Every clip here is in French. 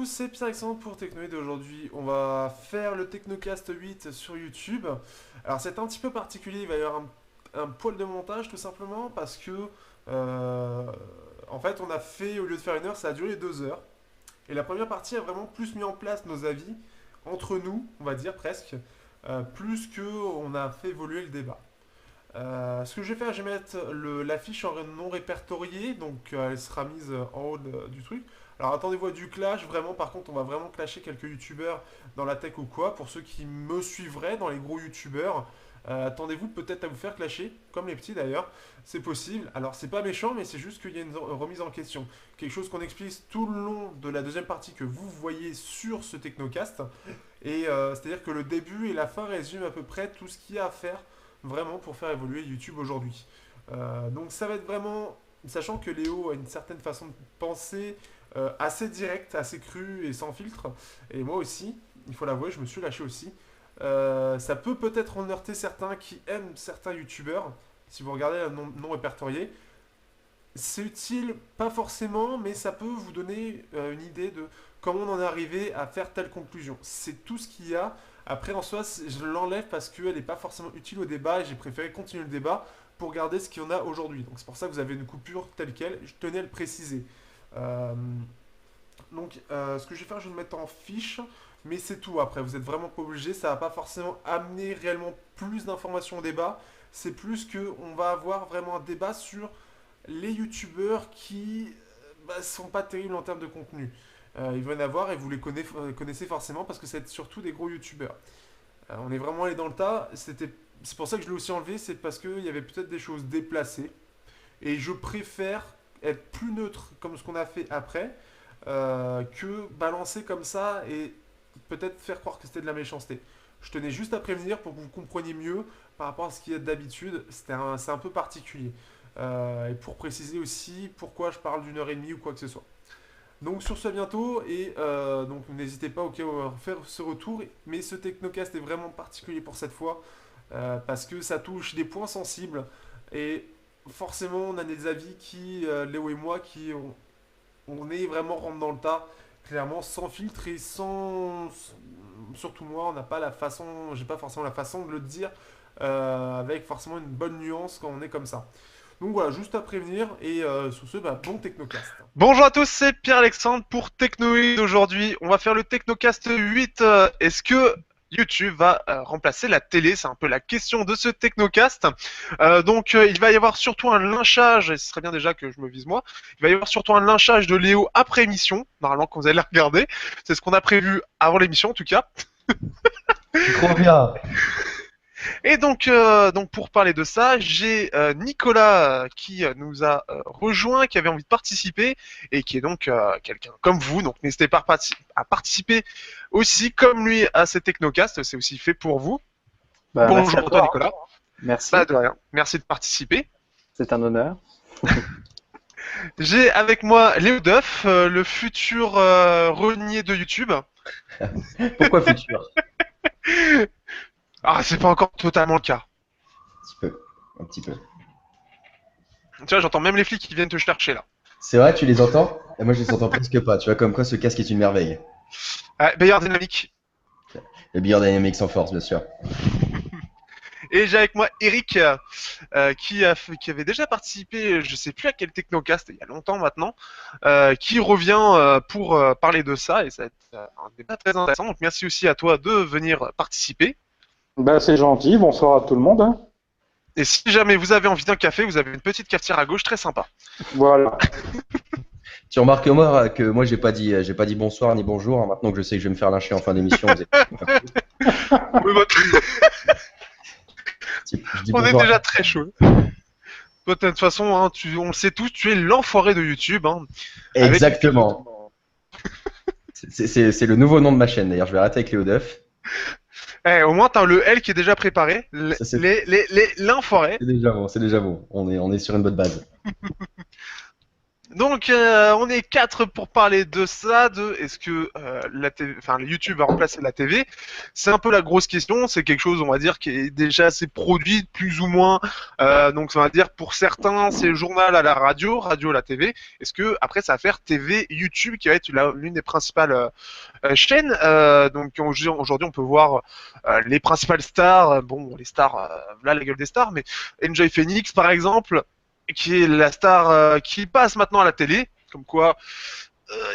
tous, c'est Pierre-Alexandre pour Technoid. Aujourd'hui, on va faire le Technocast 8 sur YouTube. Alors, c'est un petit peu particulier, il va y avoir un poil de montage tout simplement parce que, euh, en fait, on a fait, au lieu de faire 1 heure, ça a duré 2 heures. Et la première partie a vraiment plus mis en place nos avis entre nous, on va dire presque, plus que on a fait évoluer le débat. Ce que je vais faire, je vais mettre l'affiche en non répertorié, donc elle sera mise en haut du truc. Alors attendez-vous à du clash, vraiment par contre on va vraiment clasher quelques youtubeurs dans la tech ou quoi. Pour ceux qui me suivraient dans les gros youtubeurs, attendez-vous peut-être à vous faire clasher, comme les petits d'ailleurs, c'est possible. Alors c'est pas méchant mais c'est juste qu'il y a une remise en question. Quelque chose qu'on explique tout le long de la deuxième partie que vous voyez sur ce Technocast. Et c'est-à-dire que le début et la fin résument à peu près tout ce qu'il y a à faire vraiment pour faire évoluer YouTube aujourd'hui. Donc ça va être vraiment, sachant que Léo a une certaine façon de penser assez directe, assez crue et sans filtre, et moi aussi, il faut l'avouer, je me suis lâché aussi. Ça peut peut-être en heurter certains qui aiment certains YouTubeurs, si vous regardez la non répertorié. C'est utile, pas forcément, mais ça peut vous donner une idée de comment on en est arrivé à faire telle conclusion. C'est tout ce qu'il y a. Après, en soi, je l'enlève parce qu'elle n'est pas forcément utile au débat et j'ai préféré continuer le débat pour garder ce qu'il y en a aujourd'hui. Donc c'est pour ça que vous avez une coupure telle quelle. Je tenais à le préciser. Euh, ce que je vais faire, je vais le mettre en fiche, mais c'est tout. Après, vous n'êtes vraiment pas obligé. Ça va pas forcément amener réellement plus d'informations au débat. C'est plus que on va avoir vraiment un débat sur les youtubeurs qui sont pas terribles en termes de contenu. Il va y en avoir et vous les connaissez forcément parce que c'est surtout des gros youtubeurs. On est vraiment allé dans le tas. C'est pour ça que je l'ai aussi enlevé, c'est parce qu'il y avait peut-être des choses déplacées. Et je préfère être plus neutre comme ce qu'on a fait après que balancer comme ça et peut-être faire croire que c'était de la méchanceté. Je tenais juste à prévenir pour que vous compreniez mieux par rapport à ce qu'il y a d'habitude. C'est un peu particulier. Et pour préciser aussi pourquoi je parle d'1 heure et demie ou quoi que ce soit. Donc sur ce à bientôt et donc n'hésitez pas à faire ce retour. Mais ce Technocast est vraiment particulier pour cette fois parce que ça touche des points sensibles et forcément on a des avis qui, Léo et moi, on est vraiment rentre dans le tas, clairement sans filtre et sans... Surtout moi, on n'a pas la façon, j'ai pas forcément la façon de le dire avec forcément une bonne nuance quand on est comme ça. Donc voilà, juste à prévenir et sur ce, bon Technocast. Bonjour à tous, c'est Pierre-Alexandre pour Technoid. Aujourd'hui, on va faire le Technocast 8. Est-ce que YouTube va remplacer la télé? C'est un peu la question de ce Technocast. Il va y avoir surtout un lynchage, et ce serait bien déjà que je me vise moi, il va y avoir surtout un lynchage de Léo après émission, normalement quand vous allez la regarder. C'est ce qu'on a prévu avant l'émission en tout cas. Trop bien. Et donc pour parler de ça, j'ai Nicolas qui nous a rejoint, qui avait envie de participer et qui est donc quelqu'un comme vous. Donc n'hésitez pas à participer aussi comme lui à ces technocasts. C'est aussi fait pour vous. Bah, merci à Bonjour toi toi. Nicolas. Merci, Bah de rien. Merci de participer. c'est un honneur. J'ai avec moi Léo Duff, le futur renier de YouTube. Pourquoi futur? Ah c'est pas encore totalement le cas. Un petit peu, un petit peu. Tu vois, j'entends même les flics qui viennent te chercher là. C'est vrai, tu les entends? Et moi, je les entends presque pas. Tu vois, comme quoi ce casque est une merveille. Meilleure dynamique. Le Biodynamics en force, bien sûr. Et j'ai avec moi Eric qui avait déjà participé, je sais plus à quel Technocast, il y a longtemps maintenant, qui revient pour parler de ça et ça va être un débat très intéressant. Donc merci aussi à toi de venir participer. Ben, c'est gentil, bonsoir à tout le monde, hein. Et si jamais vous avez envie d'un café, vous avez une petite cafetière à gauche très sympa. Voilà. Tu remarques moi que moi j'ai pas dit bonsoir ni bonjour, hein. Maintenant que je sais que je vais me faire lyncher en fin d'émission. Oui, Je dis on est bonjour. déjà très chaud. Toi, de toute façon, hein, on le sait tous, tu es l'enfoiré de YouTube. Hein, Exactement. C'est le nouveau nom de ma chaîne d'ailleurs. Je vais arrêter avec Léo Duff. Au moins, t'as le L qui est déjà préparé. Ça, c'est L'enfoiré. c'est déjà bon, c'est déjà bon. On est sur une bonne base. Donc, on est quatre pour parler de ça, de est-ce que la TV, enfin, le YouTube va remplacer la TV. C'est un peu la grosse question. C'est quelque chose, on va dire, qui est déjà assez produit, plus ou moins. Donc, on va dire, pour certains, c'est le journal à la radio, radio à la TV. Est-ce que après, ça va faire TV, YouTube, qui va être l'une des principales chaînes. Donc, aujourd'hui, on peut voir les principales stars. Bon, les stars, là, la gueule des stars, mais Enjoy Phoenix, par exemple, qui est la star qui passe maintenant à la télé, comme quoi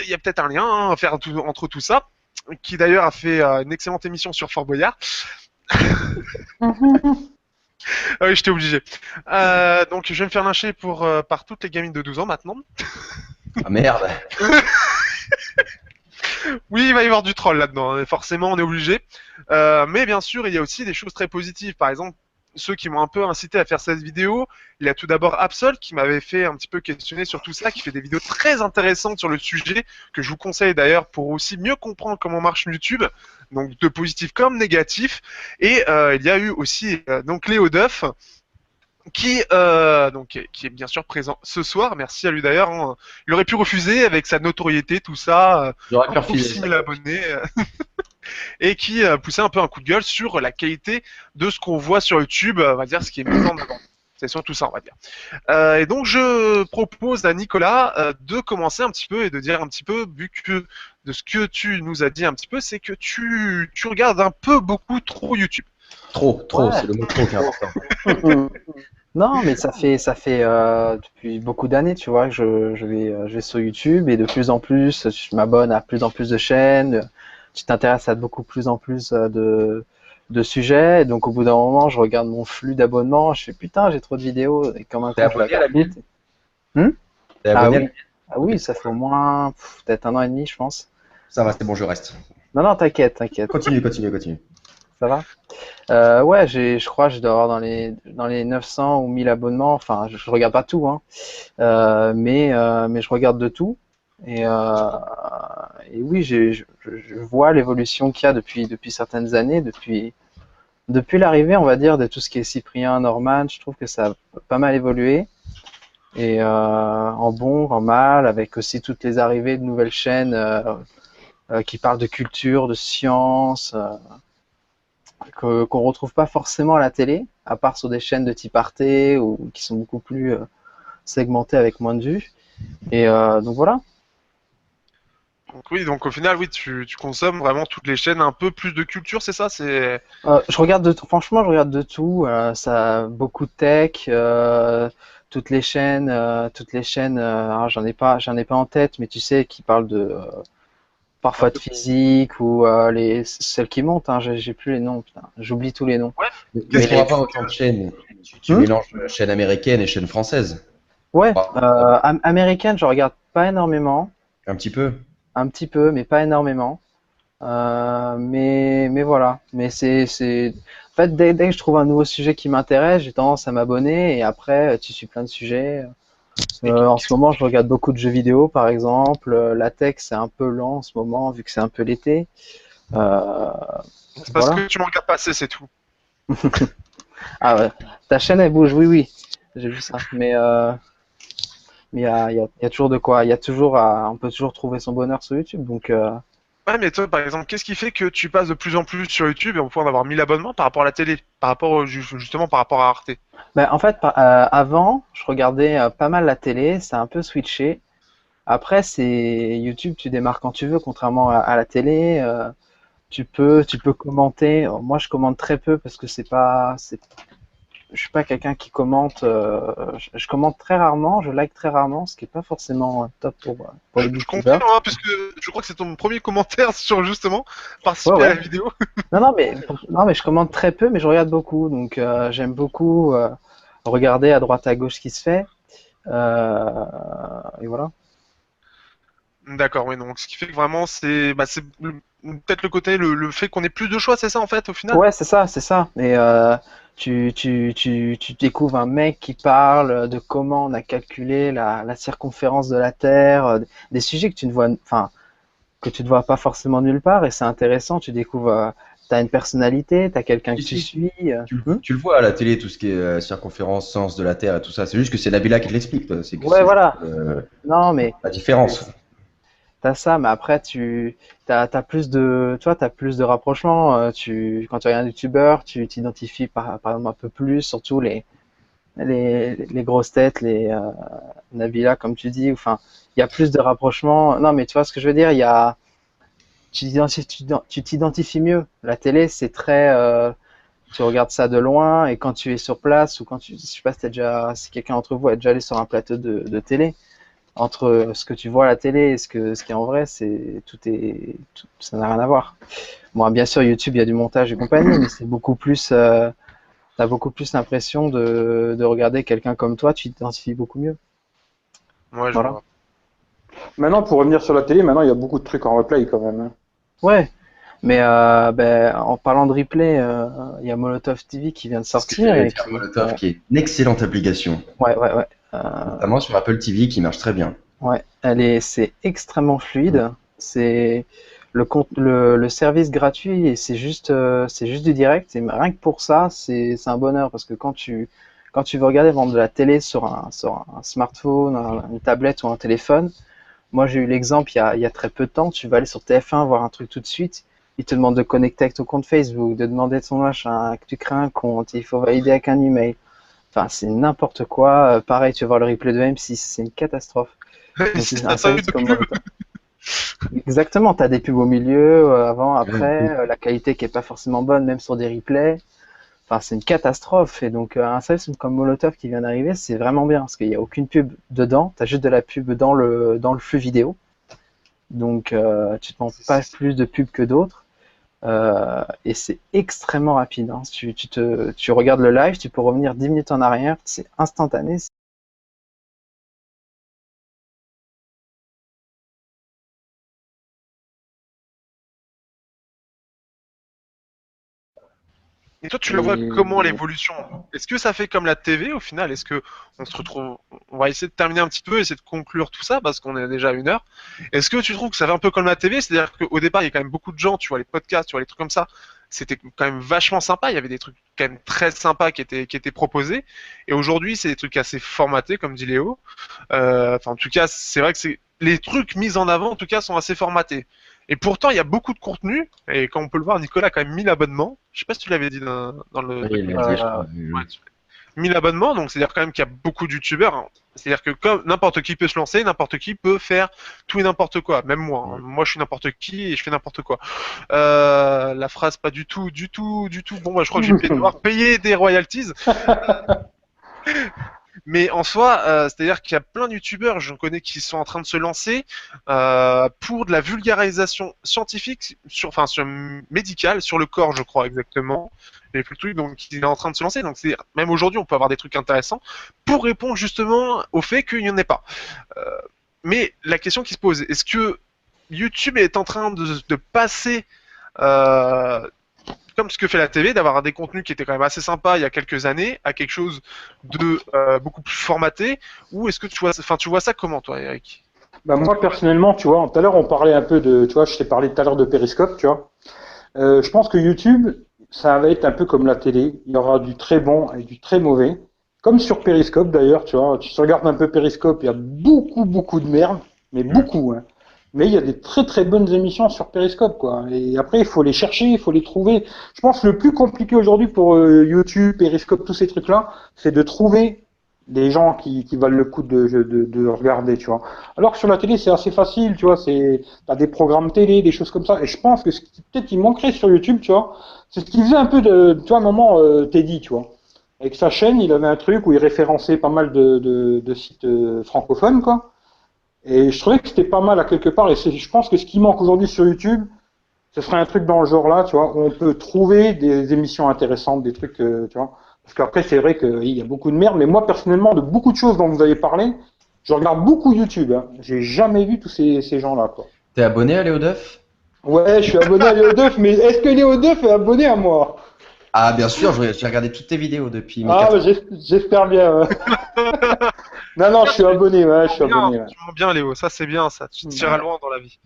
il y a peut-être un lien à faire entre tout ça, qui d'ailleurs a fait une excellente émission sur Fort Boyard. Ah oui, j'étais obligé. Donc je vais me faire lyncher par toutes les gamines de 12 ans maintenant. Ah merde. Oui, il va y avoir du troll là-dedans, hein. Forcément on est obligé. Mais bien sûr, il y a aussi des choses très positives. Par exemple, ceux qui m'ont un peu incité à faire cette vidéo, il y a tout d'abord Absol qui m'avait fait un petit peu questionner sur tout ça, qui fait des vidéos très intéressantes sur le sujet, que je vous conseille d'ailleurs pour aussi mieux comprendre comment marche YouTube, donc de positif comme négatif. Et il y a eu aussi donc Léo Duff, qui est bien sûr présent ce soir. Merci à lui d'ailleurs. Hein. Il aurait pu refuser avec sa notoriété, tout ça. J'aurais pu Un pauvre refuser 6 ça. 000 abonnés. Et qui poussait un peu un coup de gueule sur la qualité de ce qu'on voit sur YouTube, on va dire ce qui est mis en avant. C'est surtout ça, on va dire. Et donc, je propose à Nicolas de commencer un petit peu et de dire un petit peu, vu que de ce que tu nous as dit un petit peu, c'est que tu regardes un peu beaucoup trop YouTube. Trop, Ouais. c'est le mot trop qui est important. Non, mais ça fait depuis beaucoup d'années, tu vois, que je vais sur YouTube et de plus en plus, je m'abonne à plus en plus de chaînes. Tu t'intéresses à beaucoup plus en plus de sujets. Et donc, au bout d'un moment, je regarde mon flux d'abonnements. Je fais putain, j'ai trop de vidéos. Et comme un T'es coup, je la abonné à la regarde. mienne T'es Ah abonné à oui, la mienne ah oui, ça fait au moins peut-être 1 an et demi, je pense. Ça va, c'est bon, je reste. Non, non, t'inquiète. Continue. Ça va? Ouais, je crois que je dois avoir dans les 900 ou 1000 abonnements. Enfin, je regarde pas tout, hein. Mais je regarde de tout. Et, euh, et oui, je vois l'évolution qu'il y a depuis certaines années, depuis l'arrivée, on va dire, de tout ce qui est Cyprien, Norman. Je trouve que ça a pas mal évolué. Et en bon, en mal, avec aussi toutes les arrivées de nouvelles chaînes qui parlent de culture, de science. Qu'on retrouve pas forcément à la télé, à part sur des chaînes de type Arte ou qui sont beaucoup plus segmentées avec moins de vues. Et donc voilà. Donc oui, donc au final, oui, tu consommes vraiment toutes les chaînes, un peu plus de culture, c'est ça? C'est Je regarde de tout. Franchement, je regarde de tout. Ça, beaucoup de tech, toutes les chaînes. Alors, j'en ai pas en tête, mais tu sais, qui parlent de parfois de physique ou celles qui montent. Hein, j'ai plus les noms. Putain, j'oublie tous les noms. Mais Mais tu n'auras pas autant de chaînes. Tu mélanges chaîne américaine et chaîne française. ouais, Ah. américaine, je regarde pas énormément. Un petit peu. Un petit peu, mais pas énormément. Mais voilà. Mais en fait, dès que je trouve un nouveau sujet qui m'intéresse, j'ai tendance à m'abonner et après, tu suis plein de sujets. En ce moment, je regarde beaucoup de jeux vidéo, par exemple. La tech, c'est un peu lent en ce moment, vu que c'est un peu l'été. parce Voilà. que tu m'en regardes pas assez, c'est tout. Ah ouais. Ta chaîne, elle bouge, oui. J'ai vu ça. Mais il y a toujours de quoi. On peut toujours trouver son bonheur sur YouTube. Donc, Ouais, mais toi, par exemple, qu'est-ce qui fait que tu passes de plus en plus sur YouTube et on peut en avoir 1000 abonnements par rapport à la télé, justement par rapport à Arte? ben, en fait, avant, je regardais pas mal la télé. Ça a un peu switché. Après, c'est YouTube, tu démarres quand tu veux, contrairement à la télé. Tu peux commenter. Moi, je commente très peu parce que je suis pas quelqu'un qui commente. Je commente très rarement, je like très rarement, ce qui est pas forcément top pour les Je comprends, youtubeurs. hein, puisque je crois que c'est ton premier commentaire sur justement participer Ouais, à ouais. la vidéo. Non, mais je commente très peu, mais je regarde beaucoup. Donc, j'aime beaucoup regarder à droite à gauche ce qui se fait. Et voilà. D'accord, oui, donc ce qui fait que vraiment c'est peut-être le côté, le fait qu'on ait plus de choix, c'est ça en fait au final? Ouais, c'est ça, c'est ça. Et tu découvres un mec qui parle de comment on a calculé la circonférence de la Terre, des sujets que tu ne vois, enfin, que tu ne vois pas forcément nulle part, et c'est intéressant. Tu découvres t'as une personnalité, t'as quelqu'un que tu Si, suis. Tu le vois à la télé, tout ce qui est circonférence, sens de la Terre et tout ça. C'est juste que c'est Nabila qui te l'explique. C'est que Ouais, c'est voilà. euh, Non, mais la différence. t'as ça, mais après, t'as plus de, tu vois, t'as plus de rapprochement. Quand tu regardes un youtubeur, tu t'identifies par exemple un peu plus, surtout les grosses têtes, Nabila, comme tu dis. Enfin, il y a plus de rapprochement. Non, mais tu vois ce que je veux dire? Tu t'identifies mieux. La télé, c'est très, tu regardes ça de loin, et quand tu es sur place, ou je sais pas si quelqu'un d'entre vous est déjà allé sur un plateau de télé, entre ce que tu vois à la télé et ce qui est en vrai, ça n'a rien à voir. Bon, bien sûr, YouTube, il y a du montage et compagnie, mais t'as beaucoup plus l'impression de regarder quelqu'un comme toi, tu t'identifies beaucoup mieux. Ouais, je Voilà. vois. Maintenant, pour revenir sur la télé, maintenant, il y a beaucoup de trucs en replay quand même, hein. Ouais, mais en parlant de replay, il y a Molotov TV qui vient de C'est ce que sortir j'allais et dire, Molotov, qui est une excellente application, ouais. notamment sur Apple TV, qui marche très bien. Ouais, c'est extrêmement fluide. C'est le service gratuit, et c'est juste du direct. Et rien que pour ça, c'est un bonheur, parce que quand tu veux regarder vendre de la télé sur un smartphone, une tablette ou un téléphone, moi j'ai eu l'exemple il y a très peu de temps. Tu vas aller sur TF1 voir un truc tout de suite. Il te demande de connecter avec ton compte Facebook, de demander ton machin, que tu crées un compte, il faut valider avec un email. Enfin, c'est n'importe quoi. Pareil, tu vas voir le replay de M6, c'est une catastrophe. Donc, C'est un un service service de comme pub. Molotov. Exactement, tu as des pubs au milieu, avant, après, Ouais. la qualité qui est pas forcément bonne, même sur des replays. Enfin, c'est une catastrophe. Et donc, un service comme Molotov qui vient d'arriver, c'est vraiment bien, parce qu'il n'y a aucune pub dedans, tu as juste de la pub dans le flux vidéo. Donc, tu te prends pas plus de pubs que d'autres. Et c'est extrêmement rapide, hein. Tu regardes le live, tu peux revenir 10 minutes en arrière, c'est instantané. Et toi, tu le vois Et comment l'évolution? Est-ce que ça fait comme la TV au final? Est-ce que on se retrouve? On va essayer de terminer un petit peu, essayer de conclure tout ça parce qu'on est déjà à 1 heure. Est-ce que tu trouves que ça fait un peu comme la TV? C'est-à-dire qu'au départ, il y a quand même beaucoup de gens, tu vois, les podcasts, tu vois, les trucs comme ça. C'était quand même vachement sympa. Il y avait des trucs quand même très sympas qui étaient proposés. Et aujourd'hui, c'est des trucs assez formatés, comme dit Léo. Enfin, en tout cas, c'est vrai que les trucs mis en avant, en tout cas, sont assez formatés. Et pourtant, il y a beaucoup de contenu. Et quand on peut le voir, Nicolas a quand même 1000 abonnements. Je sais pas si tu l'avais dit dans le Oui, il document. l'a dit, je crois. Ouais, 1000 abonnements, donc c'est-à-dire quand même qu'il y a beaucoup de youtubeurs, hein. C'est-à-dire que comme n'importe qui peut se lancer, n'importe qui peut faire tout et n'importe quoi. Même moi, hein. Moi, je suis n'importe qui et je fais n'importe quoi. La phrase pas du tout, du tout, du tout. Bon, bah, je crois que je vais devoir payer des royalties. Mais en soi, c'est-à-dire qu'il y a plein de youtubeurs, j'en connais, qui sont en train de se lancer pour de la vulgarisation scientifique, sur médicale, sur le corps, je crois exactement. Les plus trucs, donc il est en train de se lancer. Donc c'est même aujourd'hui, on peut avoir des trucs intéressants pour répondre justement au fait qu'il n'y en ait pas. Euh, mais la question qui se pose, est-ce que YouTube est en train de passer euh, comme ce que fait la TV, d'avoir des contenus qui étaient quand même assez sympas il y a quelques années, à quelque chose de beaucoup plus formaté, ou est-ce que tu vois ça comment, toi, Eric? bah, moi, personnellement, tu vois, tout à l'heure, on parlait un peu tu vois, je t'ai parlé tout à l'heure de Periscope, tu vois. Je pense que YouTube, ça va être un peu comme la télé. Il y aura du très bon et du très mauvais. Comme sur Periscope, d'ailleurs, tu vois. Tu regardes un peu Periscope, il y a beaucoup de merde, mais beaucoup, hein. Mais il y a des très très bonnes émissions sur Periscope, quoi. Et après, il faut les chercher, il faut les trouver. Je pense que le plus compliqué aujourd'hui pour YouTube, Periscope, tous ces trucs-là, c'est de trouver des gens qui valent le coup de regarder, tu vois. Alors que sur la télé, c'est assez facile, tu vois. T'as des programmes télé, des choses comme ça. Et je pense que ce qui peut-être qui manquerait sur YouTube, tu vois, c'est ce qu'il faisait un peu tu vois, à un moment, Teddy, tu vois. Avec sa chaîne, il avait un truc où il référençait pas mal de sites francophones, quoi. Et je trouvais que c'était pas mal à quelque part. Et je pense que ce qui manque aujourd'hui sur YouTube, ce serait un truc dans le genre là, tu vois, où on peut trouver des émissions intéressantes, des trucs, tu vois. Parce qu'après, c'est vrai qu'il y a beaucoup de merde. Mais moi, personnellement, de beaucoup de choses dont vous avez parlé, je regarde beaucoup YouTube, hein. J'ai jamais vu tous ces gens-là, quoi. T'es abonné à Léo Duff? Ouais, je suis abonné à Léo Duff, mais est-ce que Léo Duff est abonné à moi? Ah, bien sûr, j'ai regardé toutes tes vidéos depuis mes Ah, 4 bah, ans. j'espère bien. Non, je suis abonné, ouais, je suis Bien, abonné. Ouais. tu mens bien, Léo. Ça, c'est bien, ça. Tu te tireras loin dans la vie.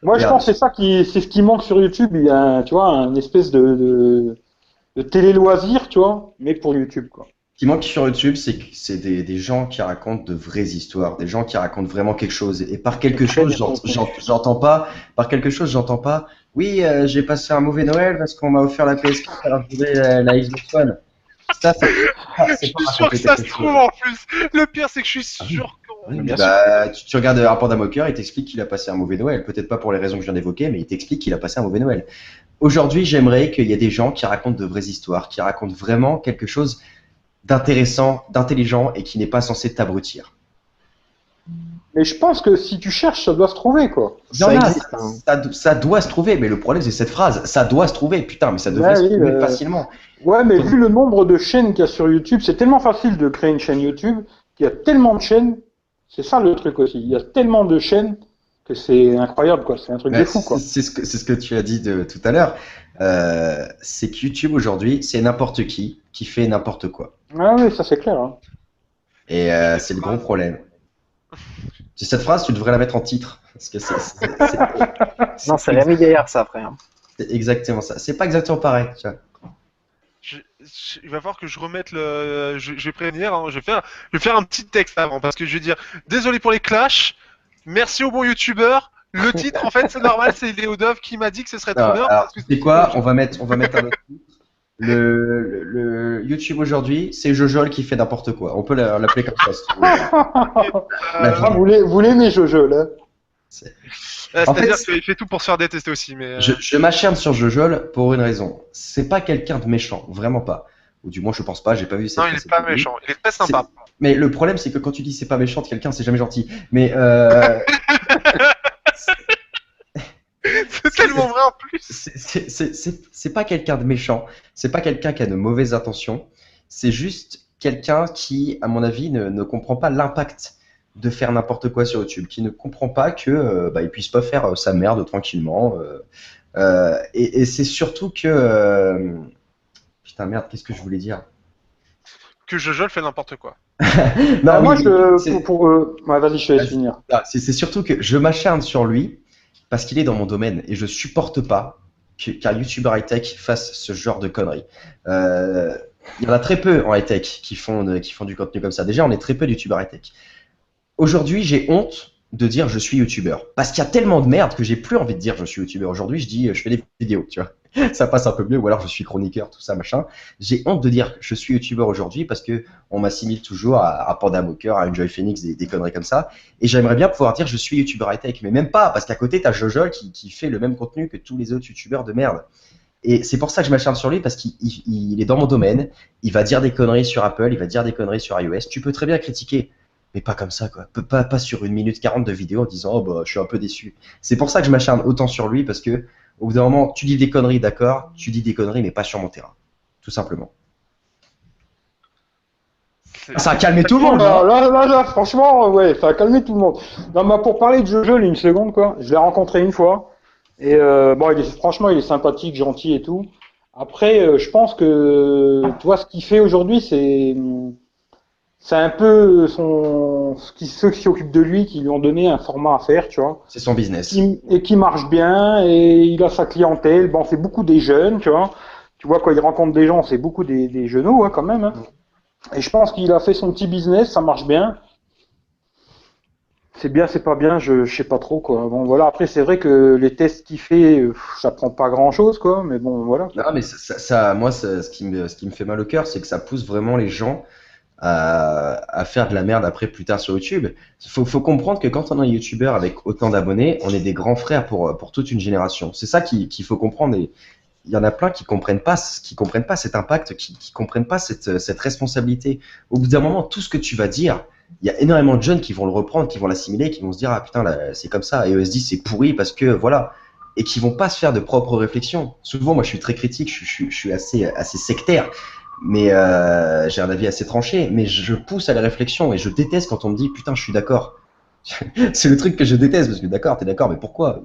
Moi, je Regarde. pense que c'est ce qui manque sur YouTube. Il y a, tu vois, une espèce de télé-loisir, tu vois, mais pour YouTube, quoi. Ce qui manque sur YouTube, c'est que c'est des gens qui racontent de vraies histoires, des gens qui racontent vraiment quelque chose. Et par quelque chose, j'entends pas. Par quelque chose, j'entends pas. Oui, j'ai passé un mauvais Noël parce qu'on m'a offert la PS4 alors que je voulais la Xbox One. Ça, Je c'est pas suis sûr que raconter ça quelque se chose. trouve en plus. Le pire, c'est que je suis Ah oui. sûr que. Oui, Bien bah, tu regardes un panda moqueur, il t'explique qu'il a passé un mauvais Noël. Peut-être pas pour les raisons que je viens d'évoquer, mais il t'explique qu'il a passé un mauvais Noël. Aujourd'hui, j'aimerais qu'il y ait des gens qui racontent de vraies histoires, qui racontent vraiment quelque chose d'intéressant, d'intelligent et qui n'est pas censé t'abrutir. Mais je pense que si tu cherches, ça doit se trouver, quoi. Il y en Ça a, existe, hein. ça doit se trouver, mais le problème c'est cette phrase, ça doit se trouver, putain, mais ça devrait Ouais, se oui, trouver facilement. Ouais, mais vu le nombre de chaînes qu'il y a sur YouTube, c'est tellement facile de créer une chaîne YouTube qu'il y a tellement de chaînes. C'est ça le truc aussi. Il y a tellement de chaînes que c'est incroyable, quoi. C'est un truc de Ouais, fou, quoi. c'est ce que tu as dit tout à l'heure. C'est que YouTube aujourd'hui, c'est n'importe qui fait n'importe quoi. Ah oui, ça c'est clair. Hein. Et c'est le gros problème. Cette phrase, tu devrais la mettre en titre. Parce que Non, c'est Rémi Gaillard, ça, après. Hein. c'est exactement ça. C'est pas exactement pareil. Tu vois. Il va falloir que je remette le. Je vais prévenir, hein, je vais faire un petit texte avant parce que je vais dire désolé pour les clashs, merci au bon youtubeur. Le titre, en fait, c'est normal, c'est Léo Dove qui m'a dit que ce serait trop Non, bien. alors, Parce que c'est quoi? On va mettre un autre titre. Le YouTube aujourd'hui, c'est Jojol qui fait n'importe quoi. On peut l'appeler comme ça. Si tu veux. Ah, vous l'aimez, Jojo, là? En C'est-à-dire fait, qu'il fait tout pour se faire détester aussi, mais. Je m'acharne sur Jojol pour une raison. C'est pas quelqu'un de méchant, vraiment pas. Ou du moins, je pense pas. J'ai pas vu cette. Non, il est pas méchant, il est très sympa. Mais le problème, c'est que quand tu dis c'est pas méchant de quelqu'un, c'est jamais gentil. Mais C'est tellement vrai en plus. c'est pas quelqu'un de méchant. C'est pas quelqu'un qui a de mauvaises intentions. C'est juste quelqu'un qui, à mon avis, ne comprend pas l'impact de faire n'importe quoi sur YouTube, qui ne comprend pas que bah, il puisse pas faire sa merde tranquillement. Et c'est surtout que putain merde, qu'est-ce que je voulais dire? Que Jojo fait n'importe quoi. Non, moi, oui, ouais, vas-y, je te laisse finir. c'est surtout que je m'acharne sur lui parce qu'il est dans mon domaine et je supporte pas qu'un YouTuber high-tech fasse ce genre de conneries. Il y en a très peu en high-tech qui font du contenu comme ça. Déjà, on est très peu de YouTubers high-tech. Aujourd'hui, j'ai honte de dire je suis youtubeur. Parce qu'il y a tellement de merde que j'ai plus envie de dire je suis youtubeur. Aujourd'hui, je dis je fais des vidéos, tu vois. Ça passe un peu mieux, ou alors je suis chroniqueur, tout ça, machin. J'ai honte de dire je suis youtubeur aujourd'hui parce que on m'assimile toujours à Panda Moker, à Enjoy Phoenix, des conneries comme ça. Et j'aimerais bien pouvoir dire je suis youtubeur high-tech, mais même pas, parce qu'à côté, t'as Jojol qui fait le même contenu que tous les autres youtubeurs de merde. Et c'est pour ça que je m'acharne sur lui, parce qu'il est dans mon domaine, il va dire des conneries sur Apple, il va dire des conneries sur iOS. Tu peux très bien critiquer, mais pas comme ça, quoi. Pas sur 1 minute 40 de vidéo en disant oh bah je suis un peu déçu. C'est pour ça que je m'acharne autant sur lui, parce que au bout d'un moment, tu dis des conneries, d'accord, tu dis des conneries, mais pas sur mon terrain. Tout simplement. Ça a calmé tout le monde, hein. Là, franchement, ouais, ça a calmé tout le monde. Non, mais pour parler de Jojo, une seconde, quoi. Je l'ai rencontré une fois. Et bon, franchement, il est sympathique, gentil et tout. Après, je pense que, tu vois, ce qu'il fait aujourd'hui, c'est un peu ceux qui s'occupent de lui, qui lui ont donné un format à faire, tu vois. C'est son business. Et qui marche bien, et il a sa clientèle. Bon, c'est beaucoup des jeunes, tu vois. Tu vois, quand il rencontre des gens, c'est beaucoup des jeunes, hein, quand même. Hein. Et je pense qu'il a fait son petit business, ça marche bien. C'est bien, c'est pas bien, je sais pas trop, quoi. Bon, voilà. Après, c'est vrai que les tests qu'il fait, ça prend pas grand-chose, quoi. Mais bon, voilà. Non, mais moi, ce qui me fait mal au cœur, c'est que ça pousse vraiment les gens à faire de la merde après plus tard sur YouTube. Faut comprendre que quand on est un YouTuber avec autant d'abonnés, on est des grands frères pour toute une génération. C'est ça qu'il faut comprendre. Et il y en a plein qui comprennent pas cet impact, qui comprennent pas cette responsabilité. Au bout d'un moment, tout ce que tu vas dire, il y a énormément de jeunes qui vont le reprendre, qui vont l'assimiler, qui vont se dire ah putain là, c'est comme ça, iOS 10 c'est pourri parce que voilà, et qui vont pas se faire de propres réflexions. Souvent, moi je suis très critique, je suis assez sectaire, mais j'ai un avis assez tranché, mais je pousse à la réflexion et je déteste quand on me dit putain je suis d'accord. C'est le truc que je déteste parce que d'accord, t'es d'accord, mais pourquoi?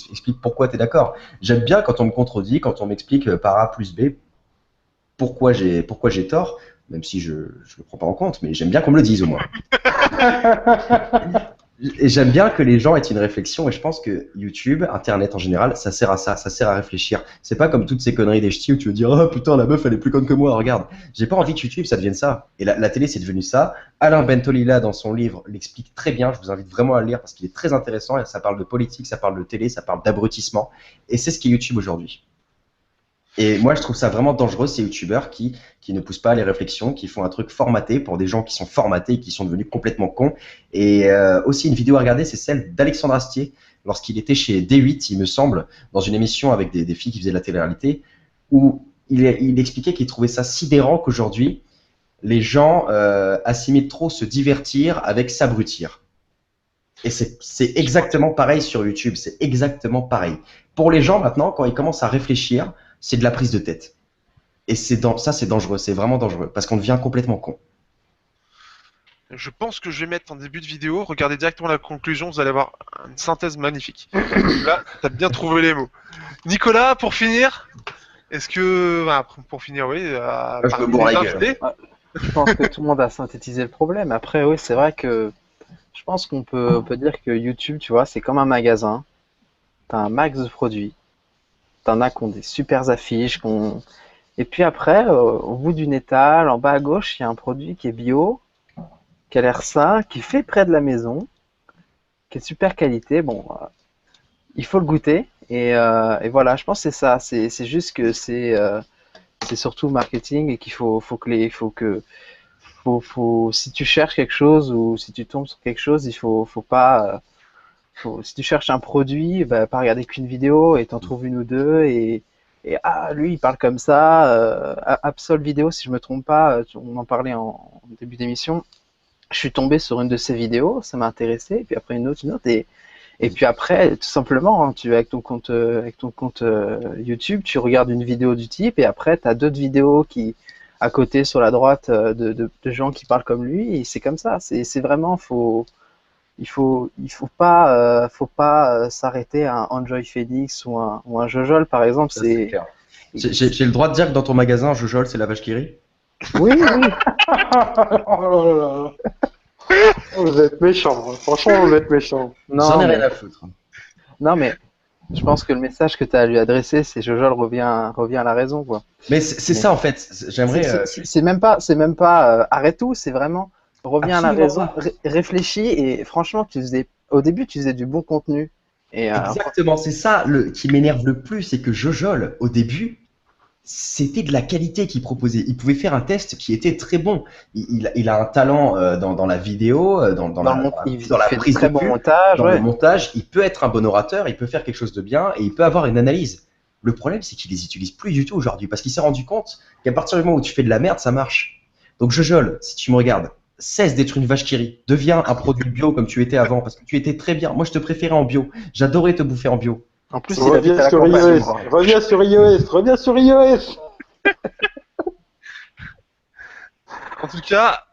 Explique pourquoi t'es d'accord. J'aime bien quand on me contredit, quand on m'explique par A plus B pourquoi j'ai tort, même si je le prends pas en compte, mais j'aime bien qu'on me le dise au moins. Et j'aime bien que les gens aient une réflexion, et je pense que YouTube, Internet en général, ça sert à ça sert à réfléchir. C'est pas comme toutes ces conneries des ch'tis où tu veux dire oh putain la meuf elle est plus conne que moi, regarde. J'ai pas envie que YouTube ça devienne ça. Et la télé c'est devenu ça. Alain Bentolila dans son livre l'explique très bien. Je vous invite vraiment à le lire parce qu'il est très intéressant. Et ça parle de politique, ça parle de télé, ça parle d'abrutissement. Et c'est ce qu'est YouTube aujourd'hui. Et moi, je trouve ça vraiment dangereux, ces youtubeurs qui ne poussent pas les réflexions, qui font un truc formaté pour des gens qui sont formatés et qui sont devenus complètement cons. Et aussi, une vidéo à regarder, c'est celle d'Alexandre Astier, lorsqu'il était chez D8, il me semble, dans une émission avec des filles qui faisaient de la télé-réalité, où il expliquait qu'il trouvait ça sidérant qu'aujourd'hui, les gens assimilent trop se divertir avec s'abrutir. Et c'est exactement pareil sur YouTube, c'est exactement pareil. Pour les gens, maintenant, quand ils commencent à réfléchir, c'est de la prise de tête. Et ça, c'est dangereux, c'est vraiment dangereux, parce qu'on devient complètement con. Je pense que je vais mettre en début de vidéo, regardez directement la conclusion, vous allez avoir une synthèse magnifique. Là, t'as bien trouvé les mots. Nicolas, pour finir, est-ce que... Bah, pour finir, oui... je me bourre la gueule. Je pense que tout le monde a synthétisé le problème. Après, oui, c'est vrai que je pense qu'on peut dire que YouTube, tu vois, c'est comme un magasin. T'as un max de produits. T'en as qui ont des super affiches. Et puis après, au bout d'une étale, en bas à gauche, il y a un produit qui est bio, qui a l'air sain, qui fait près de la maison, qui est de super qualité. Bon, il faut le goûter. Et voilà, je pense que c'est ça. C'est juste que c'est surtout marketing et qu'il si tu cherches quelque chose ou si tu tombes sur quelque chose, il faut pas... si tu cherches un produit, bah, pas regarder qu'une vidéo et t'en trouves une ou deux et lui il parle comme ça. Absol Vidéo, si je me trompe pas, on en parlait en début d'émission. Je suis tombé sur une de ces vidéos, ça m'a intéressé, et puis après une autre et puis après tout simplement, hein, avec ton compte YouTube, tu regardes une vidéo du type et après tu as d'autres vidéos qui à côté sur la droite de gens qui parlent comme lui et c'est comme ça. C'est vraiment il faut pas s'arrêter à un Enjoy Phoenix ou un Jojol par exemple. C'est clair. J'ai le droit de dire que dans ton magasin, Jojol, c'est la vache qui rit? Oui, oui. Oh là là. Vous êtes méchants, franchement, vous êtes méchants. J'en ai rien à foutre. Non, mais je pense que le message que tu as à lui adresser, c'est Jojol revient à la raison, quoi. Mais c'est ça en fait. J'aimerais. C'est même pas arrête tout, c'est vraiment reviens à la raison, réfléchis et franchement, au début, tu faisais du bon contenu. Et, exactement, c'est ça qui m'énerve le plus, c'est que Jojol, au début, c'était de la qualité qu'il proposait. Il pouvait faire un test qui était très bon. Il a un talent dans la vidéo, dans la prise de bon vue, montage, dans le montage. Il peut être un bon orateur, il peut faire quelque chose de bien et il peut avoir une analyse. Le problème, c'est qu'il les utilise plus du tout aujourd'hui parce qu'il s'est rendu compte qu'à partir du moment où tu fais de la merde, ça marche. Donc Jojol, si tu me regardes, cesse d'être une vache qui rit. Deviens un produit bio comme tu étais avant parce que tu étais très bien. Moi, je te préférais en bio. J'adorais te bouffer en bio. En plus, reviens sur iOS. Reviens sur iOS. En tout cas,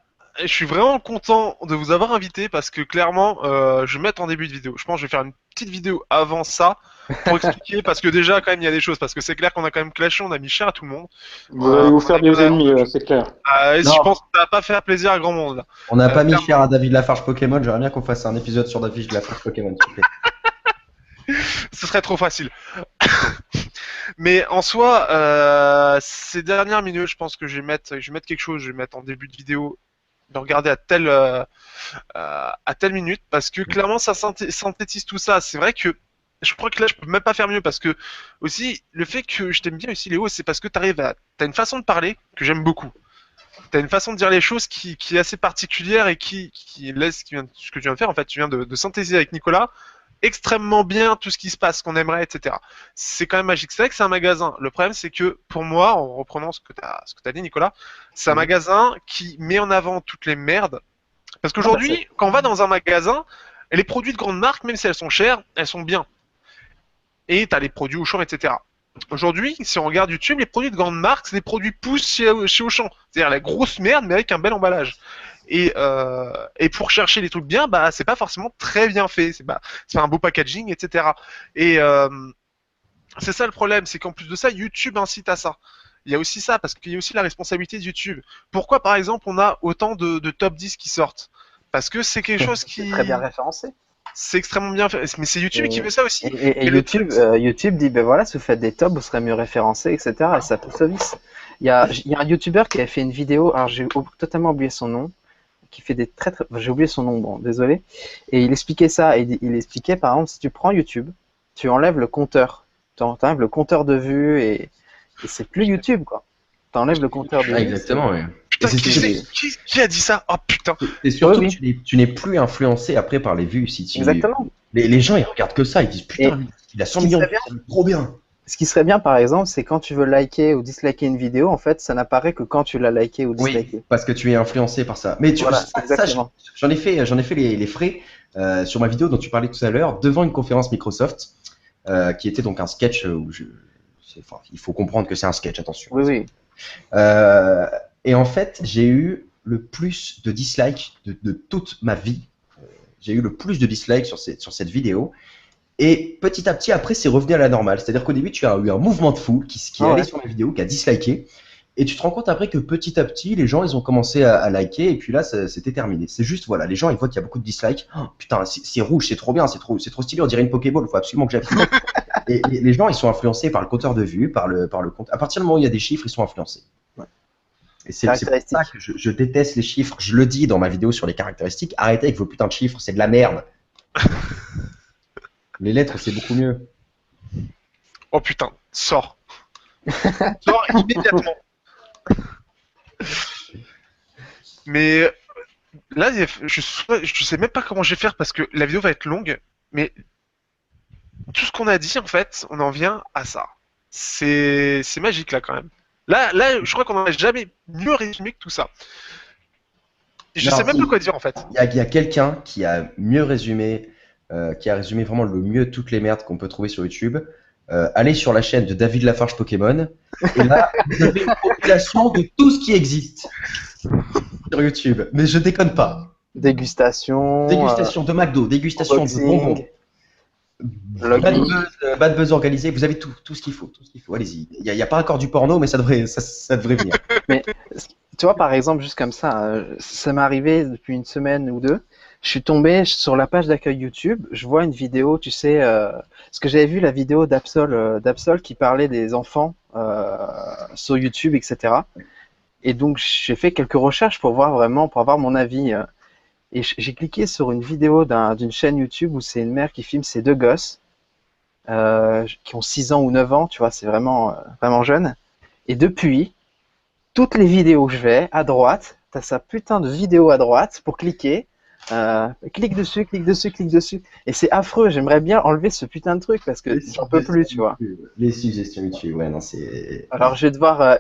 je suis vraiment content de vous avoir invité parce que clairement, je vais mettre en début de vidéo. Je pense que je vais faire une petite vidéo avant ça pour expliquer parce que déjà, quand même, il y a des choses. Parce que c'est clair qu'on a quand même clashé, on a mis cher à tout le monde. Vous allez vous faire des ennemis, c'est clair. Et je pense que ça va pas faire plaisir à grand monde. Là. On n'a pas mis cher à David Lafarge Pokémon. J'aimerais bien qu'on fasse un épisode sur David Lafarge Pokémon, s'il vous plaît. Ce serait trop facile. Mais en soi, ces dernières minutes, je pense que je vais mettre quelque chose, je vais mettre en début de vidéo, de regarder à telle minute, parce que clairement ça synthétise tout ça. C'est vrai que je crois que là je peux même pas faire mieux, parce que aussi le fait que je t'aime bien aussi Léo, c'est parce que t'as une façon de parler que j'aime beaucoup. T'as une façon de dire les choses qui est assez particulière et qui laisse ce que tu viens de faire. En fait, tu viens de synthétiser avec Nicolas extrêmement bien tout ce qui se passe, qu'on aimerait, etc. C'est quand même magique. C'est vrai que c'est un magasin. Le problème, c'est que pour moi, en reprenant ce que t'as dit, Nicolas, c'est un magasin qui met en avant toutes les merdes. Parce qu'aujourd'hui, quand on va dans un magasin, les produits de grandes marques, même si elles sont chères, elles sont bien. Et t'as les produits Auchan, etc. Aujourd'hui, si on regarde YouTube, les produits de grandes marques, c'est des produits pouces chez Auchan. C'est-à-dire la grosse merde, mais avec un bel emballage. Et pour chercher les trucs bien, bah c'est pas forcément très bien fait, c'est pas un beau packaging, etc. Et c'est ça le problème, c'est qu'en plus de ça, YouTube incite à ça. il y a aussi ça, parce qu'il y a aussi la responsabilité de YouTube. Pourquoi, par exemple, on a autant de top 10 qui sortent? Parce que c'est quelque chose C'est qui... très bien référencé. C'est extrêmement bien fait. Mais c'est YouTube qui Et, fait ça aussi. et Et le YouTube, truc, YouTube dit, ben voilà, si vous faites des tops, vous serez mieux référencé, etc. Et ça pousse au vice. Il y a un YouTuber qui avait fait une vidéo, alors j'ai totalement oublié son nom, qui fait des j'ai oublié son nom, bon, désolé. Et il expliquait ça, il expliquait, par exemple, si tu prends YouTube, tu enlèves le compteur. Tu enlèves le compteur de vues et c'est plus YouTube, quoi. Tu enlèves le compteur de Ah, vues. exactement, ouais. Et putain, c'est qui, surtout, qui a dit ça? Oh putain. et surtout Oui, que tu n'es plus influencé après par les vues. Exactement. Les gens, ils regardent que ça, ils disent Et putain, lui, il a 100 ce qui millions de serait bien, vues, c'est trop bien. ce qui serait bien, par exemple, c'est quand tu veux liker ou disliker une vidéo, en fait, ça n'apparaît que quand tu l'as liké ou disliké. Oui, parce que tu es influencé par ça. Mais Voilà, ça, exactement. j'en ai fait les frais sur ma vidéo dont tu parlais tout à l'heure, devant une conférence Microsoft, qui était donc un sketch où enfin, il faut comprendre que c'est un sketch, attention. Oui, oui. Et en fait, j'ai eu le plus de dislikes de toute ma vie. J'ai eu le plus de dislikes sur cette vidéo. Et petit à petit, après, c'est revenu à la normale. C'est-à-dire qu'au début, tu as eu un mouvement de foule qui est allé sur ma vidéo, qui a disliké. Et tu te rends compte après que petit à petit, les gens, ils ont commencé à liker. Et puis là, c'était terminé. C'est juste, voilà, les gens, ils voient qu'il y a beaucoup de dislikes. Oh, putain, c'est rouge, c'est trop bien, c'est trop stylé. On dirait une Pokéball, il faut absolument que j'appuie. Et les gens, ils sont influencés par le compteur de vues, par le compte. À partir du moment où il y a des chiffres, ils sont influencés. Ouais. Et c'est pour ça que je déteste les chiffres. Je le dis dans ma vidéo sur les caractéristiques. Arrêtez avec vos putains de chiffres, c'est de la merde. Les lettres, c'est beaucoup mieux. Oh putain, sors. Sors immédiatement. Mais là, je sais même pas comment je vais faire parce que la vidéo va être longue, mais tout ce qu'on a dit, en fait, on en vient à ça. C'est magique là quand même. Là, je crois qu'on n'a jamais mieux résumé que tout ça. Je sais même pas quoi dire en fait. Il y a quelqu'un qui a mieux résumé, qui a résumé vraiment le mieux toutes les merdes qu'on peut trouver sur YouTube. Allez sur la chaîne de David Lafarge Pokémon, et là, vous avez une compilation de tout ce qui existe sur YouTube. Mais je déconne pas. Dégustation. Dégustation de McDo, dégustation de bonbons. Bad buzz organisé, vous avez tout ce qu'il faut. Tout ce qu'il faut. Allez-y. Il n'y a pas encore du porno, mais ça devrait venir. Mais tu vois, par exemple, juste comme ça, ça m'est arrivé depuis une semaine ou deux. Je suis tombé sur la page d'accueil YouTube, je vois une vidéo, tu sais, parce que j'avais vu la vidéo d'Absol qui parlait des enfants sur YouTube, etc. Et donc j'ai fait quelques recherches pour voir vraiment, pour avoir mon avis. Et j'ai cliqué sur une vidéo d'une chaîne YouTube où c'est une mère qui filme ses deux gosses qui ont 6 ans ou 9 ans, tu vois, c'est vraiment, vraiment jeune. Et depuis, toutes les vidéos que je vais, à droite, t'as sa putain de vidéo à droite pour cliquer. Clique dessus, clique dessus, clique dessus. Et c'est affreux, j'aimerais bien enlever ce putain de truc parce que j'en peux plus, tu vois. Les suggestions YouTube, ouais, non, c'est. Alors je vais devoir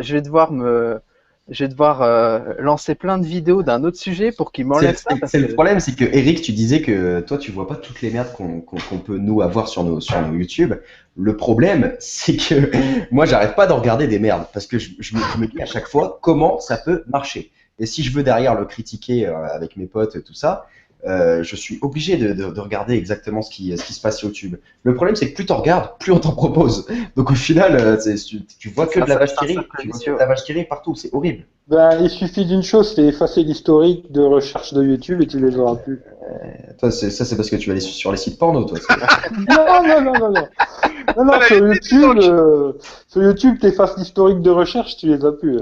lancer plein de vidéos d'un autre sujet pour qu'il m'enlève ça. C'est le problème, c'est que Eric, tu disais que toi, tu vois pas toutes les merdes qu'on peut nous avoir sur nos YouTube. Le problème, c'est que moi, j'arrête pas de regarder des merdes parce que je me dis à chaque fois comment ça peut marcher. Et si je veux derrière le critiquer avec mes potes, tout ça, je suis obligé de regarder exactement ce qui se passe sur YouTube. Le problème, c'est que plus t'en regardes, plus on t'en propose. Donc au final, tu vois que de la vache qui rit. Tu vois que de la vache qui rit partout, c'est horrible. Ben, il suffit d'une chose, c'est effacer l'historique de recherche de YouTube et tu les auras plus. Toi, c'est parce que tu vas aller sur les sites porno, toi. Non, sur YouTube, t'effaces l'historique de recherche, tu les as plus.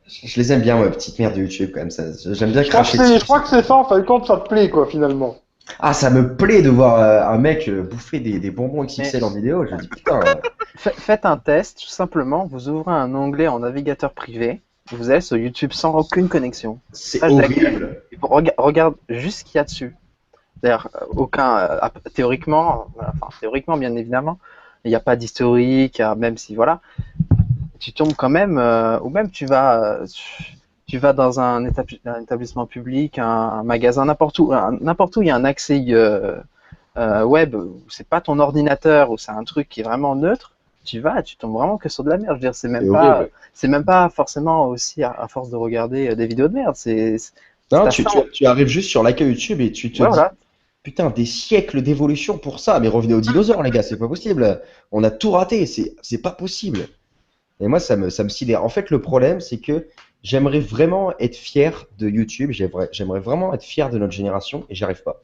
Je les aime bien, moi, petites merdes de YouTube, quand même. Ça, j'aime bien cracher dessus. Je crois que c'est ça, en fin de compte, ça te plaît, quoi, finalement. Ah, ça me plaît de voir un mec bouffer des bonbons XXL en vidéo. Je dis putain. Faites un test, tout simplement. Vous ouvrez un onglet en navigateur privé. Vous allez sur YouTube sans aucune connexion. C'est horrible. Regarde juste ce qu'il y a dessus. D'ailleurs, théoriquement, bien évidemment, il n'y a pas d'historique, même si voilà. Tu tombes quand même, ou même tu vas dans un établissement public, un magasin, n'importe où il y a un accès web, où c'est pas ton ordinateur, où c'est un truc qui est vraiment neutre, tu tombes vraiment que sur de la merde. Je veux dire, c'est même pas forcément aussi à force de regarder des vidéos de merde. Non, tu arrives juste sur l'accueil YouTube et tu te dis, voilà. putain, des siècles d'évolution pour ça. Mais revenez aux dinosaures, les gars, c'est pas possible. On a tout raté, c'est pas possible. Et moi, ça me sidère. En fait, le problème, c'est que j'aimerais vraiment être fier de YouTube, j'aimerais vraiment être fier de notre génération, et j'y arrive pas.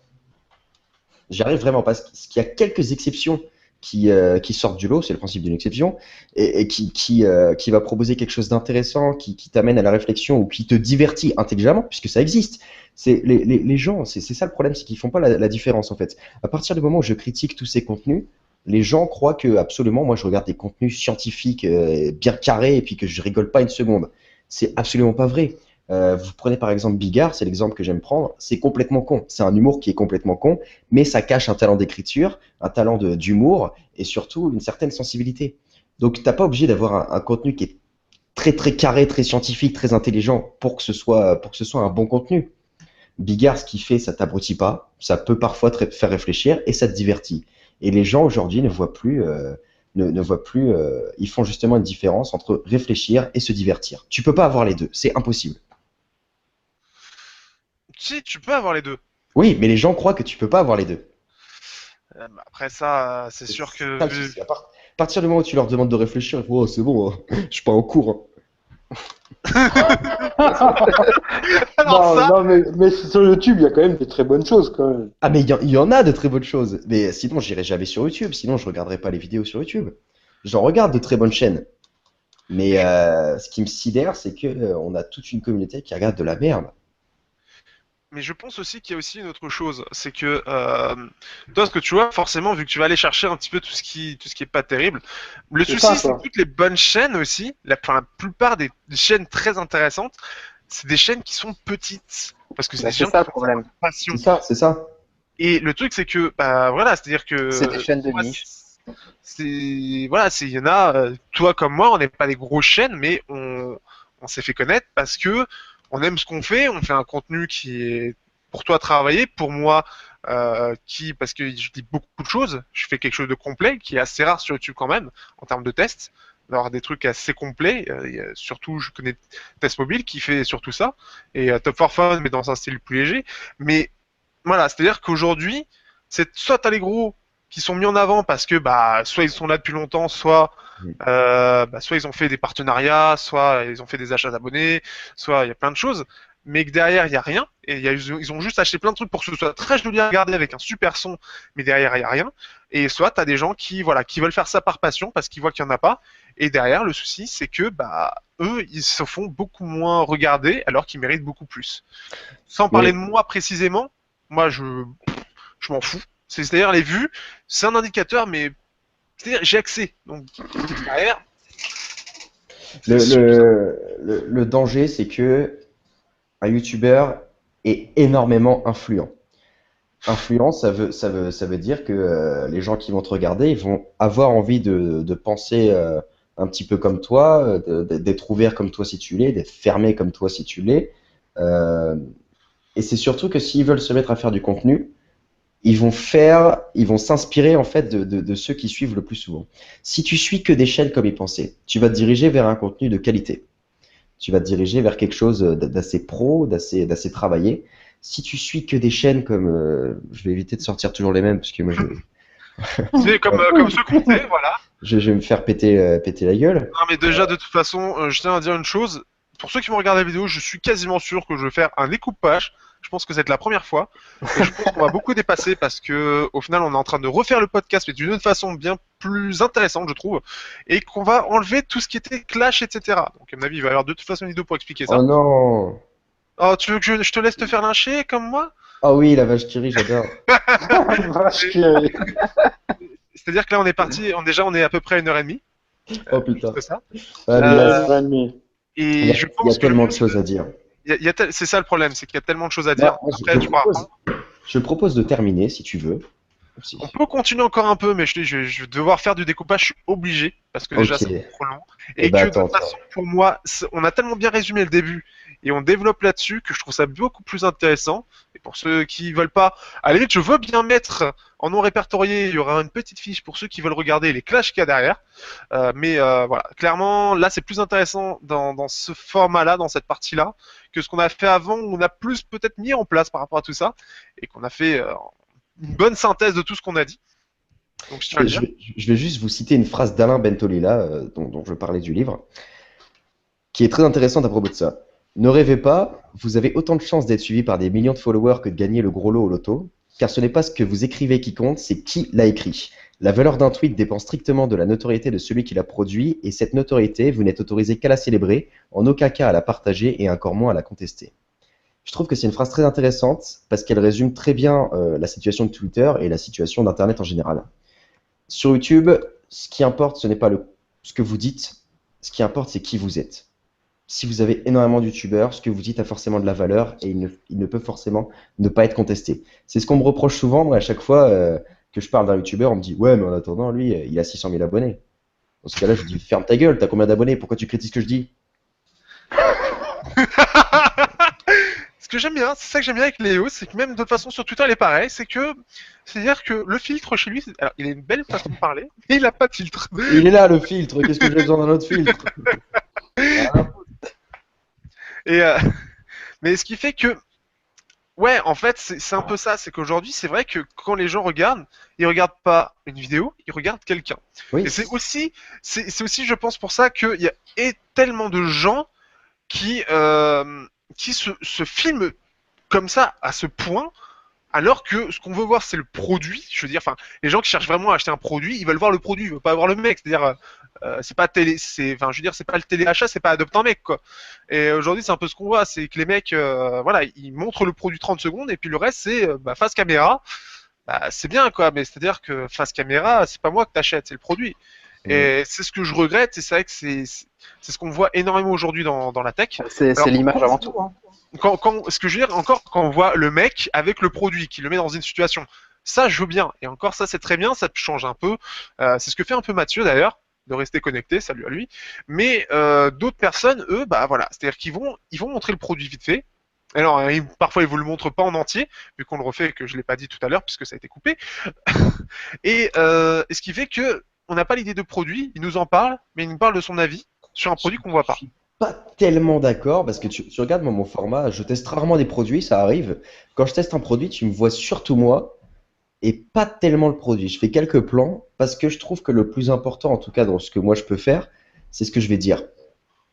J'y arrive vraiment parce qu'il y a quelques exceptions qui sortent du lot, c'est le principe d'une exception, et qui va proposer quelque chose d'intéressant, qui t'amène à la réflexion ou qui te divertit intelligemment, puisque ça existe. Les gens, c'est ça le problème, c'est qu'ils font pas la différence en fait. À partir du moment où je critique tous ces contenus, les gens croient que absolument, moi je regarde des contenus scientifiques bien carrés et puis que je rigole pas une seconde. C'est absolument pas vrai. Vous prenez par exemple Bigard, c'est l'exemple que j'aime prendre, c'est complètement con. C'est un humour qui est complètement con, mais ça cache un talent d'écriture, un talent d'humour et surtout une certaine sensibilité. Donc t'as pas obligé d'avoir un contenu qui est très très carré, très scientifique, très intelligent pour que ce soit un bon contenu. Bigard, ce qu'il fait, ça t'abrutit pas, ça peut parfois te faire réfléchir et ça te divertit. Et les gens aujourd'hui ne voient plus, ne voient plus, ils font justement une différence entre réfléchir et se divertir. Tu peux pas avoir les deux, c'est impossible. Si, tu peux avoir les deux. Oui, mais les gens croient que tu peux pas avoir les deux. Après ça, c'est sûr C'est que ça le souci. À partir du moment où tu leur demandes de réfléchir, ils font, oh, c'est bon, hein, je suis pas en cours, hein. Alors Non, ça, non, mais sur YouTube, il y a quand même des très bonnes choses, quand même. Ah, mais il y en a de très bonnes choses. Mais sinon, j'irai jamais sur YouTube. Sinon, je regarderai pas les vidéos sur YouTube. J'en regarde de très bonnes chaînes. Mais ce qui me sidère, c'est que on a toute une communauté qui regarde de la merde. mais je pense aussi qu'il y a aussi une autre chose, c'est que toi, ce que tu vois, forcément, vu que tu vas aller chercher un petit peu tout ce qui est pas terrible, le C'est souci, ça, c'est quoi. que toutes les bonnes chaînes aussi, enfin, la plupart des chaînes très intéressantes, c'est des chaînes qui sont petites, parce que c'est Bah, des c'est gens ça qui le font ça problème. par passion. C'est ça, c'est ça. Et le truc, c'est que, bah voilà, c'est-à-dire C'est des que chaînes de moi, niche. voilà, il y en a, toi comme moi, on n'est pas des grosses chaînes, mais on s'est fait connaître parce que on aime ce qu'on fait, on fait un contenu qui est pour toi travaillé, pour moi, parce que je dis beaucoup de choses, je fais quelque chose de complet, qui est assez rare sur YouTube quand même, en termes de tests, d'avoir des trucs assez complets, surtout je connais Test Mobile qui fait surtout ça, et Top 4 Fun, mais dans un style plus léger, mais voilà, c'est-à-dire qu'aujourd'hui, c'est soit t'as les gros qui sont mis en avant parce que bah soit ils sont là depuis longtemps, soit ils ont fait des partenariats, soit ils ont fait des achats d'abonnés, soit il y a plein de choses, mais que derrière il y a rien et ils ont juste acheté plein de trucs pour que ce soit très joli à regarder avec un super son, mais derrière il y a rien. Et soit t'as des gens qui voilà qui veulent faire ça par passion parce qu'ils voient qu'il y en a pas. Et derrière le souci c'est que bah eux ils se font beaucoup moins regarder alors qu'ils méritent beaucoup plus. Sans parler de Mais moi précisément, moi je m'en fous. C'est-à-dire les vues, c'est un indicateur, mais c'est-à-dire j'ai accès. Donc derrière, le, c'est surtout ça. le danger, c'est que un YouTuber est énormément influent. Influent, ça veut dire que les gens qui vont te regarder, ils vont avoir envie de penser un petit peu comme toi, d'être ouvert comme toi si tu l'es, d'être fermé comme toi si tu l'es. Euh, et c'est surtout que s'ils veulent se mettre à faire du contenu, ils vont s'inspirer en fait de ceux qui suivent le plus souvent. Si tu suis que des chaînes comme y penser, tu vas te diriger vers un contenu de qualité. Tu vas te diriger vers quelque chose d'assez pro, d'assez travaillé. Si tu suis que des chaînes comme, je vais éviter de sortir toujours les mêmes parce que moi C'est comme ce qu'on fait, voilà. je vais me faire péter la gueule. Non, mais déjà, de toute façon, je tiens à dire une chose. Pour ceux qui vont regarder la vidéo, je suis quasiment sûr que je vais faire un découpage. Je pense que c'est la première fois. Et je pense qu'on va beaucoup dépasser parce que, au final, on est en train de refaire le podcast, mais d'une autre façon bien plus intéressante, je trouve. Et qu'on va enlever tout ce qui était clash, etc. Donc, à mon avis, il va y avoir de toute façon une vidéo pour expliquer ça. Oh non! Oh, tu veux que je te laisse te faire lyncher comme moi? Oh oui, la vache qui rit, j'adore. Vache qui rit. C'est-à-dire que là, on est parti, déjà, on est à peu près à 1h30. Oh Plus putain. que ça. Ah, mais Euh, il y Et a, je il y a pense que tellement de choses à dire. c'est ça le problème, c'est qu'il y a tellement de choses à dire. Moi, Après, tu pourras je propose de terminer si tu veux. Si. On peut continuer encore un peu, mais je vais devoir faire du découpage, je suis obligé, parce que déjà Ok. c'est trop long. Eh Et ben que de attends, toute façon, pour moi, on a tellement bien résumé le début, et on développe là-dessus, que je trouve ça beaucoup plus intéressant. Et pour ceux qui veulent pas, à la limite, je veux bien mettre en non répertorié, il y aura une petite fiche pour ceux qui veulent regarder les clashs qu'il y a derrière. Mais voilà, clairement, là c'est plus intéressant dans ce format-là, dans cette partie-là, que ce qu'on a fait avant, où on a plus peut-être mis en place par rapport à tout ça, et qu'on a fait une bonne synthèse de tout ce qu'on a dit. Donc je tiens à le dire. Je vais juste vous citer une phrase d'Alain Bentolila, dont je parlais du livre, qui est très intéressante à propos de ça. Ne rêvez pas, vous avez autant de chances d'être suivi par des millions de followers que de gagner le gros lot au loto, car ce n'est pas ce que vous écrivez qui compte, c'est qui l'a écrit. La valeur d'un tweet dépend strictement de la notoriété de celui qui l'a produit, et cette notoriété, vous n'êtes autorisé qu'à la célébrer, en aucun cas à la partager et encore moins à la contester. Je trouve que c'est une phrase très intéressante parce qu'elle résume très bien la situation de Twitter et la situation d'Internet en général. Sur YouTube, ce qui importe, ce n'est pas ce que vous dites, ce qui importe, c'est qui vous êtes. Si vous avez énormément de youtubeurs, ce que vous dites a forcément de la valeur et il ne peut forcément ne pas être contesté. C'est ce qu'on me reproche souvent, moi, à chaque fois que je parle d'un youtubeur, on me dit « Ouais, mais en attendant, lui, il a 600 000 abonnés. » Dans ce cas-là, je dis « Ferme ta gueule, t'as combien d'abonnés? Pourquoi tu critiques ce que je dis ?» Ce que j'aime bien, c'est ça que j'aime bien avec Léo, c'est que même de toute façon sur Twitter, il est pareil, c'est-à-dire que le filtre chez lui, alors il a une belle façon de parler, mais il a pas de filtre. Il est là, le filtre. Qu'est-ce que j'ai besoin d'un autre filtre? Et mais ce qui fait que, ouais, en fait, c'est un peu ça, c'est qu'aujourd'hui, c'est vrai que quand les gens regardent, ils regardent pas une vidéo, ils regardent quelqu'un. Oui. Et c'est aussi, je pense, pour ça qu'il y a tellement de gens qui se filment comme ça, à ce point, alors que ce qu'on veut voir, c'est le produit. Je veux dire, enfin, les gens qui cherchent vraiment à acheter un produit, ils veulent voir le produit, ils veulent pas voir le mec. C'est-à-dire, c'est pas je veux dire, c'est pas le téléachat, c'est pas adopte un mec, quoi. Et aujourd'hui, c'est un peu ce qu'on voit, c'est que les mecs, voilà, ils montrent le produit 30 secondes, et puis le reste, c'est face caméra. Bah, c'est bien, quoi, mais c'est-à-dire que face caméra, c'est pas moi que t'achètes, c'est le produit. Et c'est ce que je regrette, et c'est vrai que c'est ce qu'on voit énormément aujourd'hui dans la tech. C'est l'image avant tout. Hein. Ce que je veux dire, encore, quand on voit le mec avec le produit, qui le met dans une situation, ça, je veux bien. Et encore, ça, c'est très bien, ça change un peu. C'est ce que fait un peu Mathieu, d'ailleurs, de rester connecté, salut à lui. Mais d'autres personnes, eux, bah voilà, c'est-à-dire qu'ils vont montrer le produit vite fait. Alors, parfois, ils vous le montrent pas en entier, vu qu'on le refait, que je l'ai pas dit tout à l'heure, puisque ça a été coupé. Et ce qui fait que on n'a pas l'idée de produit, il nous en parle, mais il nous parle de son avis sur un produit qu'on voit pas. Je suis pas tellement d'accord parce que tu regardes moi, mon format, je teste rarement des produits, ça arrive. Quand je teste un produit, tu me vois surtout moi et pas tellement le produit. Je fais quelques plans parce que je trouve que le plus important, en tout cas dans ce que moi je peux faire, c'est ce que je vais dire.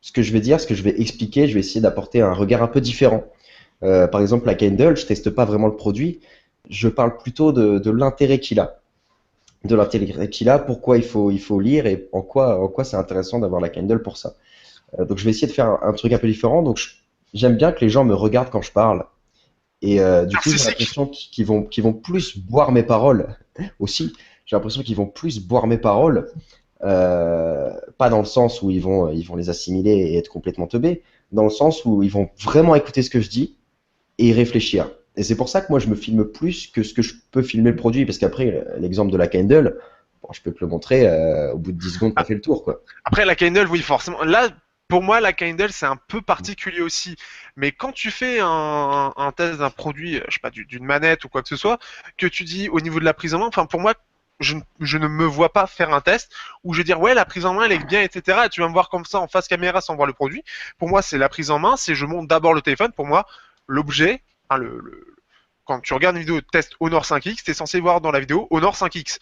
Ce que je vais dire, ce que je vais expliquer, je vais essayer d'apporter un regard un peu différent. Par exemple, la Kindle, je teste pas vraiment le produit, je parle plutôt de l'intérêt qu'il a. De l'intérêt qu'il a, pourquoi il faut lire et en quoi c'est intéressant d'avoir la Kindle pour ça. Donc je vais essayer de faire un truc un peu différent. Donc j'aime bien que les gens me regardent quand je parle. Et du coup, j'ai l'impression qu'ils vont plus boire mes paroles aussi. J'ai l'impression qu'ils vont plus boire mes paroles. Pas dans le sens où ils vont les assimiler et être complètement teubés, dans le sens où ils vont vraiment écouter ce que je dis et y réfléchir. Et c'est pour ça que moi je me filme plus que ce que je peux filmer le produit, parce qu'après l'exemple de la Kindle, bon, je peux te le montrer, au bout de 10 secondes, t'as fait le tour, quoi. Après la Kindle, oui, forcément. Là, pour moi, la Kindle, c'est un peu particulier aussi. Mais quand tu fais un test d'un produit, je sais pas, d'une manette ou quoi que ce soit, que tu dis au niveau de la prise en main, enfin pour moi, je ne me vois pas faire un test où je vais dire ouais, la prise en main elle est bien, etc. Et tu vas me voir comme ça en face caméra sans voir le produit. Pour moi, c'est la prise en main, c'est je monte d'abord le téléphone. Pour moi, l'objet, hein, quand tu regardes une vidéo de test Honor 5X, t'es censé voir dans la vidéo Honor 5X.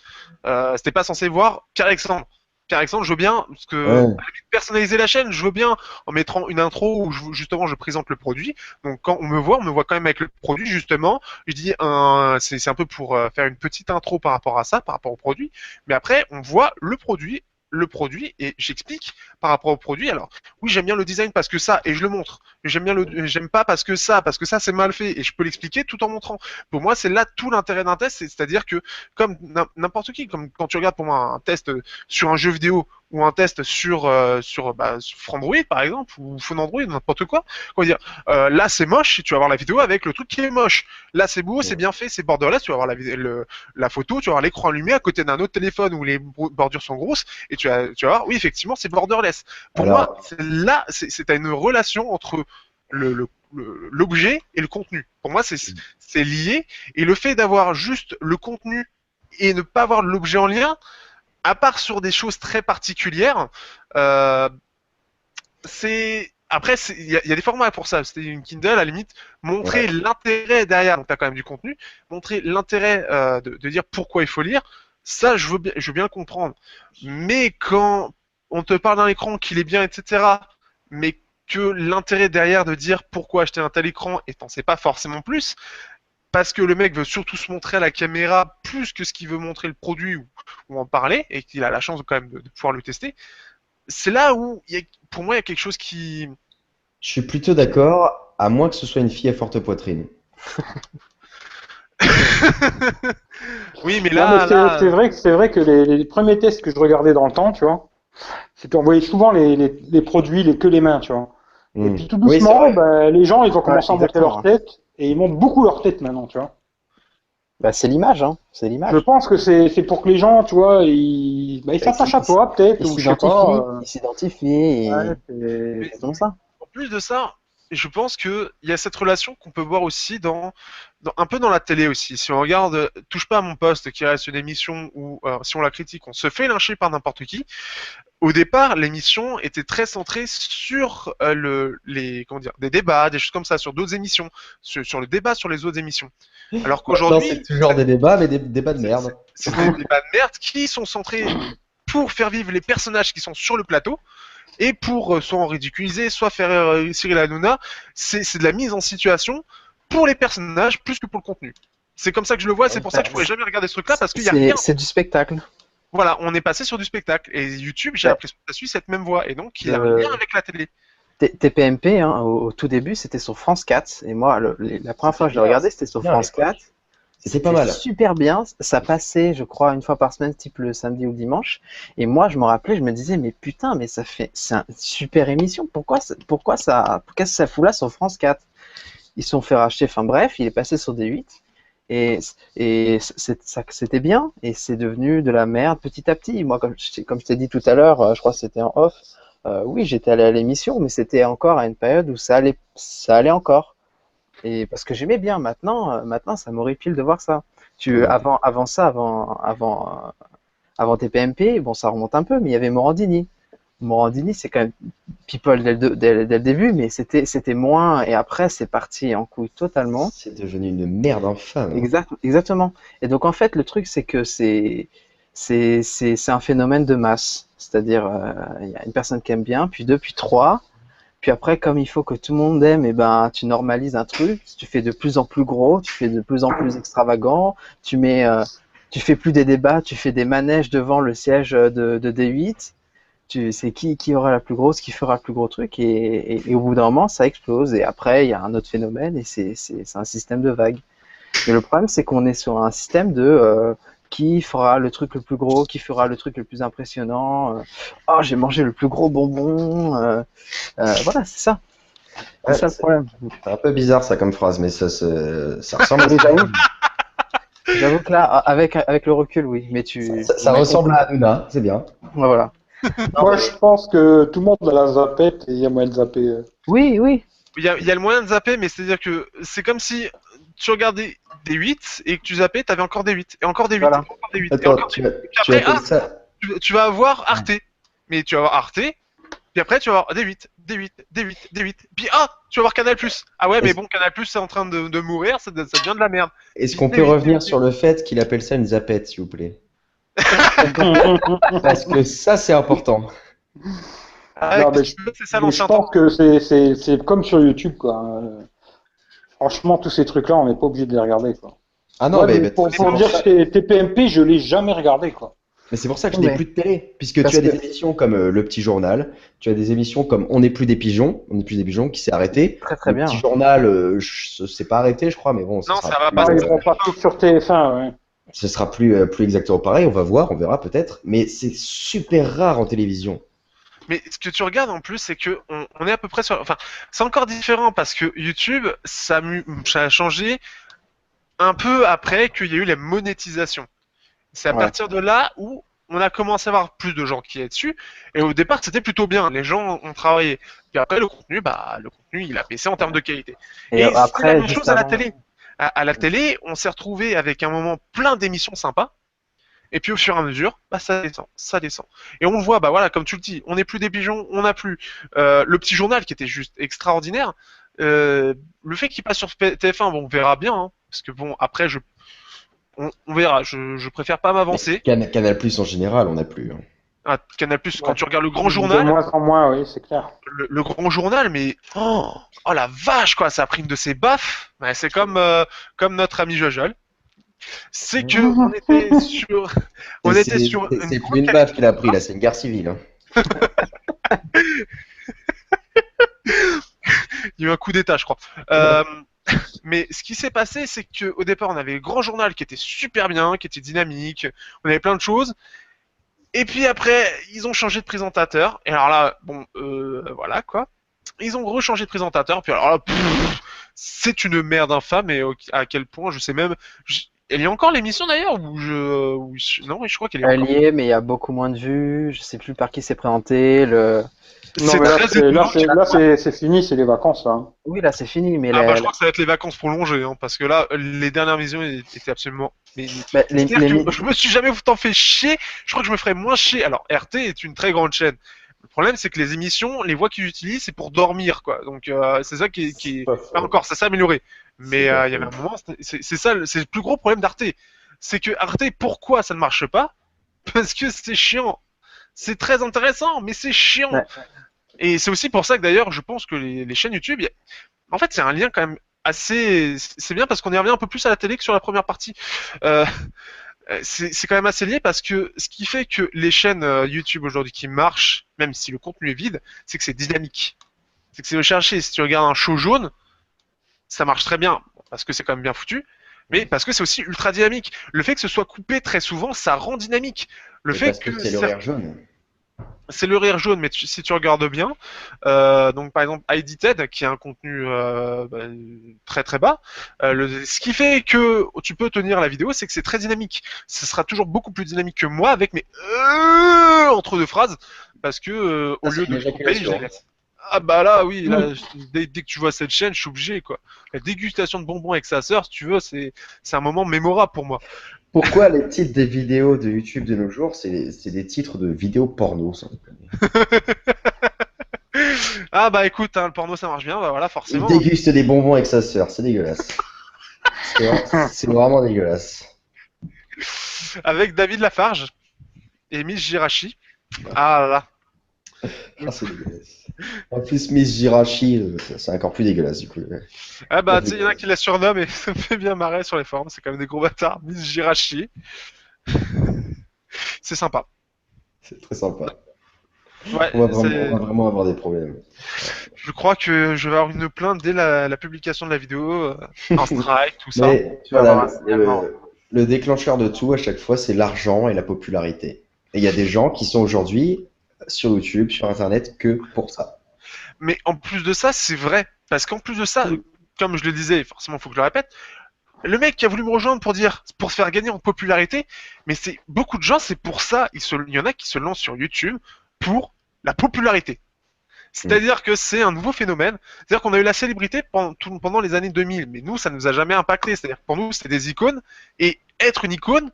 C'était pas censé voir Pierre-Alexandre. Pierre-Alexandre, je veux bien, parce que personnaliser la chaîne, je veux bien en mettant une intro où justement je présente le produit. Donc quand on me voit quand même avec le produit justement. Je dis c'est un peu pour faire une petite intro par rapport à ça, par rapport au produit. Mais après, on voit le produit et j'explique par rapport au produit. Alors oui, j'aime bien le design parce que ça et je le montre. J'aime pas parce que ça c'est mal fait et je peux l'expliquer tout en montrant. Pour moi, c'est là tout l'intérêt d'un test, c'est-à-dire que comme n'importe qui, comme quand tu regardes pour moi un test sur un jeu vidéo ou un test sur Android par exemple ou Phone Android, n'importe quoi. Comment dire, là c'est moche, tu vas voir la vidéo avec le truc qui est moche. Là c'est beau, c'est bien fait, c'est borderless, tu vas voir la photo, tu vas voir l'écran allumé à côté d'un autre téléphone où les bordures sont grosses et tu vas voir, oui effectivement c'est borderless. Pour moi, c'est une relation entre l'objet et le contenu. Pour moi, c'est lié. Et le fait d'avoir juste le contenu et ne pas avoir l'objet en lien, à part sur des choses très particulières, c'est après, il y a des formats pour ça. C'était une Kindle, à la limite, montrer l'intérêt derrière. Donc, tu as quand même du contenu. Montrer l'intérêt de dire pourquoi il faut lire. Ça, je veux bien comprendre. Mais quand on te parle d'un écran, qu'il est bien, etc., mais que l'intérêt derrière de dire pourquoi acheter un tel écran et t'en sais pas forcément plus, parce que le mec veut surtout se montrer à la caméra plus que ce qu'il veut montrer le produit ou en parler, et qu'il a la chance quand même de pouvoir le tester, c'est là où, pour moi, il y a quelque chose qui... Je suis plutôt d'accord, à moins que ce soit une fille à forte poitrine. Oui, mais Non, mais c'est vrai que les premiers tests que je regardais dans le temps, tu vois, c'était on voyait souvent les produits, que les mains, tu vois. Et puis tout Oui, c'est doucement, vrai. les gens, ils ont commencé à monter exactement. leur tête, et ils montent beaucoup leur tête maintenant, tu vois. Bah, c'est l'image, hein. C'est Je l'image. pense que c'est pour que les gens, tu vois, ils s'attachent à toi, peut-être, Il ou je sais pas. s'identifie, Ouais, c'est comme ça. En plus de ça, je pense qu'il y a cette relation qu'on peut voir aussi un peu dans la télé aussi. Si on regarde Touche pas à mon poste, qui reste une émission où, si on la critique, on se fait lyncher par n'importe qui. Au départ, l'émission était très centrée sur des débats, des choses comme ça, sur d'autres émissions, sur le débat sur les autres émissions. Alors Non, qu'aujourd'hui, c'est toujours des débats, mais des débats de merde. c'est des débats de merde qui sont centrés pour faire vivre les personnages qui sont sur le plateau et pour soit en ridiculiser, soit faire Cyril Hanouna. C'est de la mise en situation pour les personnages plus que pour le contenu. C'est comme ça que je le vois, c'est pour ça que je pourrais jamais regarder ce truc-là parce qu'il y a rien. C'est du spectacle. Voilà, on est passé sur du spectacle. Et YouTube, j'ai l'impression que ça suit cette même voie. Et donc, il a un lien avec la télé. TPMP, hein, au tout début, c'était sur France 4. Et moi, la première fois que je l'ai regardé, c'était sur France 4. C'était pas mal. Super bien. Ça passait, je crois, une fois par semaine, type le samedi ou le dimanche. Et moi, je me rappelais, je me disais, mais putain, mais c'est une super émission. Pourquoi qu'est-ce que ça fout là sur France 4? Ils se sont fait racheter. Enfin bref, il est passé sur D8. Et c'était bien, et c'est devenu de la merde petit à petit. Moi, comme je t'ai dit tout à l'heure, je crois que c'était en off, oui, j'étais allé à l'émission, mais c'était encore à une période où ça allait encore. Et parce que j'aimais bien. Maintenant, ça m'horripile de voir ça. Avant TPMP, bon, ça remonte un peu, mais il y avait Morandini. Morandini, c'est quand même people dès le début, mais c'était moins, et après, c'est parti en couille totalement. C'est devenu une merde infâme. Exactement. Et donc, en fait, le truc, c'est que c'est un phénomène de masse. C'est-à-dire, il y a une personne qui aime bien, puis deux, puis trois. Puis après, comme il faut que tout le monde aime, et ben, tu normalises un truc, tu fais de plus en plus gros, tu fais de plus en plus extravagant, tu fais plus des débats, tu fais des manèges devant le siège de D8. C'est qui aura la plus grosse, qui fera le plus gros truc, et au bout d'un moment, ça explose. Et après, il y a un autre phénomène, et c'est un système de vagues. Mais le problème, c'est qu'on est sur un système de qui fera le truc le plus gros, qui fera le truc le plus impressionnant. Oh, j'ai mangé le plus gros bonbon. Voilà, c'est ça. C'est ça le problème. C'est un peu bizarre ça comme phrase, mais ça ressemble à J'avoue que là, avec le recul, oui. Mais ça ressemble à Hanouna, c'est bien. Ouais, voilà. Moi, je pense que tout le monde a la zappette et il y a moyen de zapper. Oui. Il y a le moyen de zapper, mais c'est-à-dire que c'est comme si tu regardais des 8 et que tu zappais, t'avais encore des 8, et encore des 8, Voilà. et encore des 8. Attends, et encore tu des 8. Et puis appelles après, ça... tu vas avoir Arte. Mais tu vas avoir Arte, puis après tu vas avoir des 8, des 8, des 8, des 8. Puis tu vas avoir Canal+. Ah ouais, mais bon, Canal+, c'est en train de mourir, ça devient de la merde. Est-ce qu'on peut revenir sur le fait qu'il appelle ça une zapette, s'il vous plaît? Parce que ça, c'est important. Non, mais c'est ça je l'ancien temps. pense que c'est comme sur YouTube, quoi. Franchement, tous ces trucs-là, on n'est pas obligé de les regarder, quoi. Ah non, Ouais, mais pour dire que TPMP, je l'ai jamais regardé, quoi. mais c'est pour ça que je n'ai plus de télé, puisque Parce tu as des que- émissions comme Le Petit Journal, tu as des émissions comme On n'est plus des pigeons, qui s'est arrêté. Très très Le bien. Petit Journal, c'est pas arrêté, je crois, mais bon, Non, sera ça va plus, pas. Ouais, ils vont pas tous sur TF1, ouais. ce sera plus exactement pareil. On va voir, on verra peut-être, mais c'est super rare en télévision. Mais ce que tu regardes en plus, c'est que on est à peu près sur. Enfin, c'est encore différent parce que YouTube, ça a changé un peu après qu'il y a eu la monétisation. C'est à Ouais. partir de là où on a commencé à avoir plus de gens qui est dessus. Et au départ, c'était plutôt bien. Les gens ont travaillé. Puis après, le contenu, il a baissé en termes de qualité. Et c'est après, la même juste chose à la avant- télé. À la télé, on s'est retrouvé avec un moment plein d'émissions sympas. Et puis au fur et à mesure, bah ça descend, ça descend. Et on le voit, bah voilà, comme tu le dis, on n'est plus des pigeons, on n'a plus le petit journal qui était juste extraordinaire. Le fait qu'il passe sur TF1, bon, on verra bien, hein, parce que bon, après, on verra. Je préfère pas Mais m'avancer. Canal Plus en général, on n'a plus, hein. Ah, Canal+, quand Ouais. tu regardes le grand De journal, moins en moins, oui, c'est clair. le grand journal, mais oh la vache quoi, ça a pris une de ses baffes. Ouais, c'est comme notre ami Jojol. C'est que on était sur, on était sur une C'est plus grande une qualité. baffe qu'il a pris, là, c'est une guerre civile, hein. Il y a eu un coup d'état, je crois. Mais ce qui s'est passé, c'est que au départ, on avait le grand journal qui était super bien, qui était dynamique, on avait plein de choses. Et puis après, ils ont changé de présentateur. Et alors là, bon, voilà quoi. Ils ont rechangé de présentateur. Puis alors là, c'est une merde infâme. Et à quel point, je sais même. Elle y a encore l'émission d'ailleurs non, je crois qu'elle est Elle encore. y est, mais il y a beaucoup moins de vues. Je sais plus par qui c'est présenté. Non, C'est mais très étonnant. c'est fini, c'est les vacances, là. Oui, là, c'est fini, mais Ah bah je crois que ça va être les vacances prolongées, hein, parce que là, les dernières visions étaient absolument. bah, C'est-à-dire que je me suis jamais autant fait chier. Je crois que je me ferais moins chier. Alors RT est une très grande chaîne. Le problème, c'est que les émissions, les voix qu'ils utilisent, c'est pour dormir, quoi. Donc c'est ça qui est. Pas Enfin, faux. encore, ça s'est amélioré. Mais C'est pas il y avait faux. un moment, c'est ça, c'est le plus gros problème d'Arte. C'est que Arte, pourquoi ça ne marche pas? Parce que c'est chiant. C'est très intéressant, mais c'est chiant. Ouais. Et c'est aussi pour ça que d'ailleurs, je pense que les chaînes YouTube, en fait, c'est un lien quand même assez. C'est bien parce qu'on y revient un peu plus à la télé que sur la première partie. Euh, c'est quand même assez lié parce que ce qui fait que les chaînes YouTube aujourd'hui qui marchent, même si le contenu est vide, c'est que c'est dynamique. C'est que c'est recherché. Si tu regardes un show jaune, ça marche très bien parce que c'est quand même bien foutu, mais parce que c'est aussi ultra dynamique. Le fait que ce soit coupé très souvent, ça rend dynamique. Le Et fait parce que que c'est l'horaire jaune. c'est le rire jaune, mais si tu regardes bien, donc par exemple ID Ted, qui a un contenu très très bas, ce qui fait que tu peux tenir la vidéo, c'est que c'est très dynamique. Ce sera toujours beaucoup plus dynamique que moi avec mes entre deux phrases, parce que au Ça, lieu c'est une de couper, je éjaculation. les laisse. Ah bah là, oui, là, dès que tu vois cette chaîne, je suis obligé, quoi. La dégustation de bonbons avec sa sœur, si tu veux, c'est un moment mémorable pour moi. Pourquoi les titres des vidéos de YouTube de nos jours, c'est des titres de vidéos porno, sans déconner. Ah bah écoute, hein, le porno ça marche bien, bah voilà, Il forcément. déguste des bonbons avec sa sœur, c'est dégueulasse. C'est vraiment dégueulasse. Avec David Lafarge et Miss Girachi. Ah là là. Ah, c'est dégueulasse. En plus, Miss Jirachi, c'est encore plus dégueulasse du coup. Ah bah tu sais, il y en a qui la surnomment et ça me fait bien marrer sur les forums, c'est quand même des gros bâtards. Miss Girachi. C'est sympa. C'est très sympa. Ouais, On va vraiment avoir des problèmes. je crois que je vais avoir une plainte dès la publication de la vidéo, un strike, tout ça. Mais Tu vas voilà, avoir un signalement. le déclencheur de tout à chaque fois, c'est l'argent et la popularité. Et il y a des gens qui sont aujourd'hui sur YouTube, sur Internet, que pour ça. Mais en plus de ça, c'est vrai. Parce qu'en plus de ça, comme je le disais, forcément, il faut que je le répète, le mec qui a voulu me rejoindre pour se faire gagner en popularité, mais c'est beaucoup de gens, c'est pour ça, il y en a qui se lancent sur YouTube pour la popularité. C'est-à-dire que c'est un nouveau phénomène. C'est-à-dire qu'on a eu la célébrité pendant les années 2000, mais nous, ça nous a jamais impacté. C'est-à-dire que pour nous, c'était des icônes, et être une icône,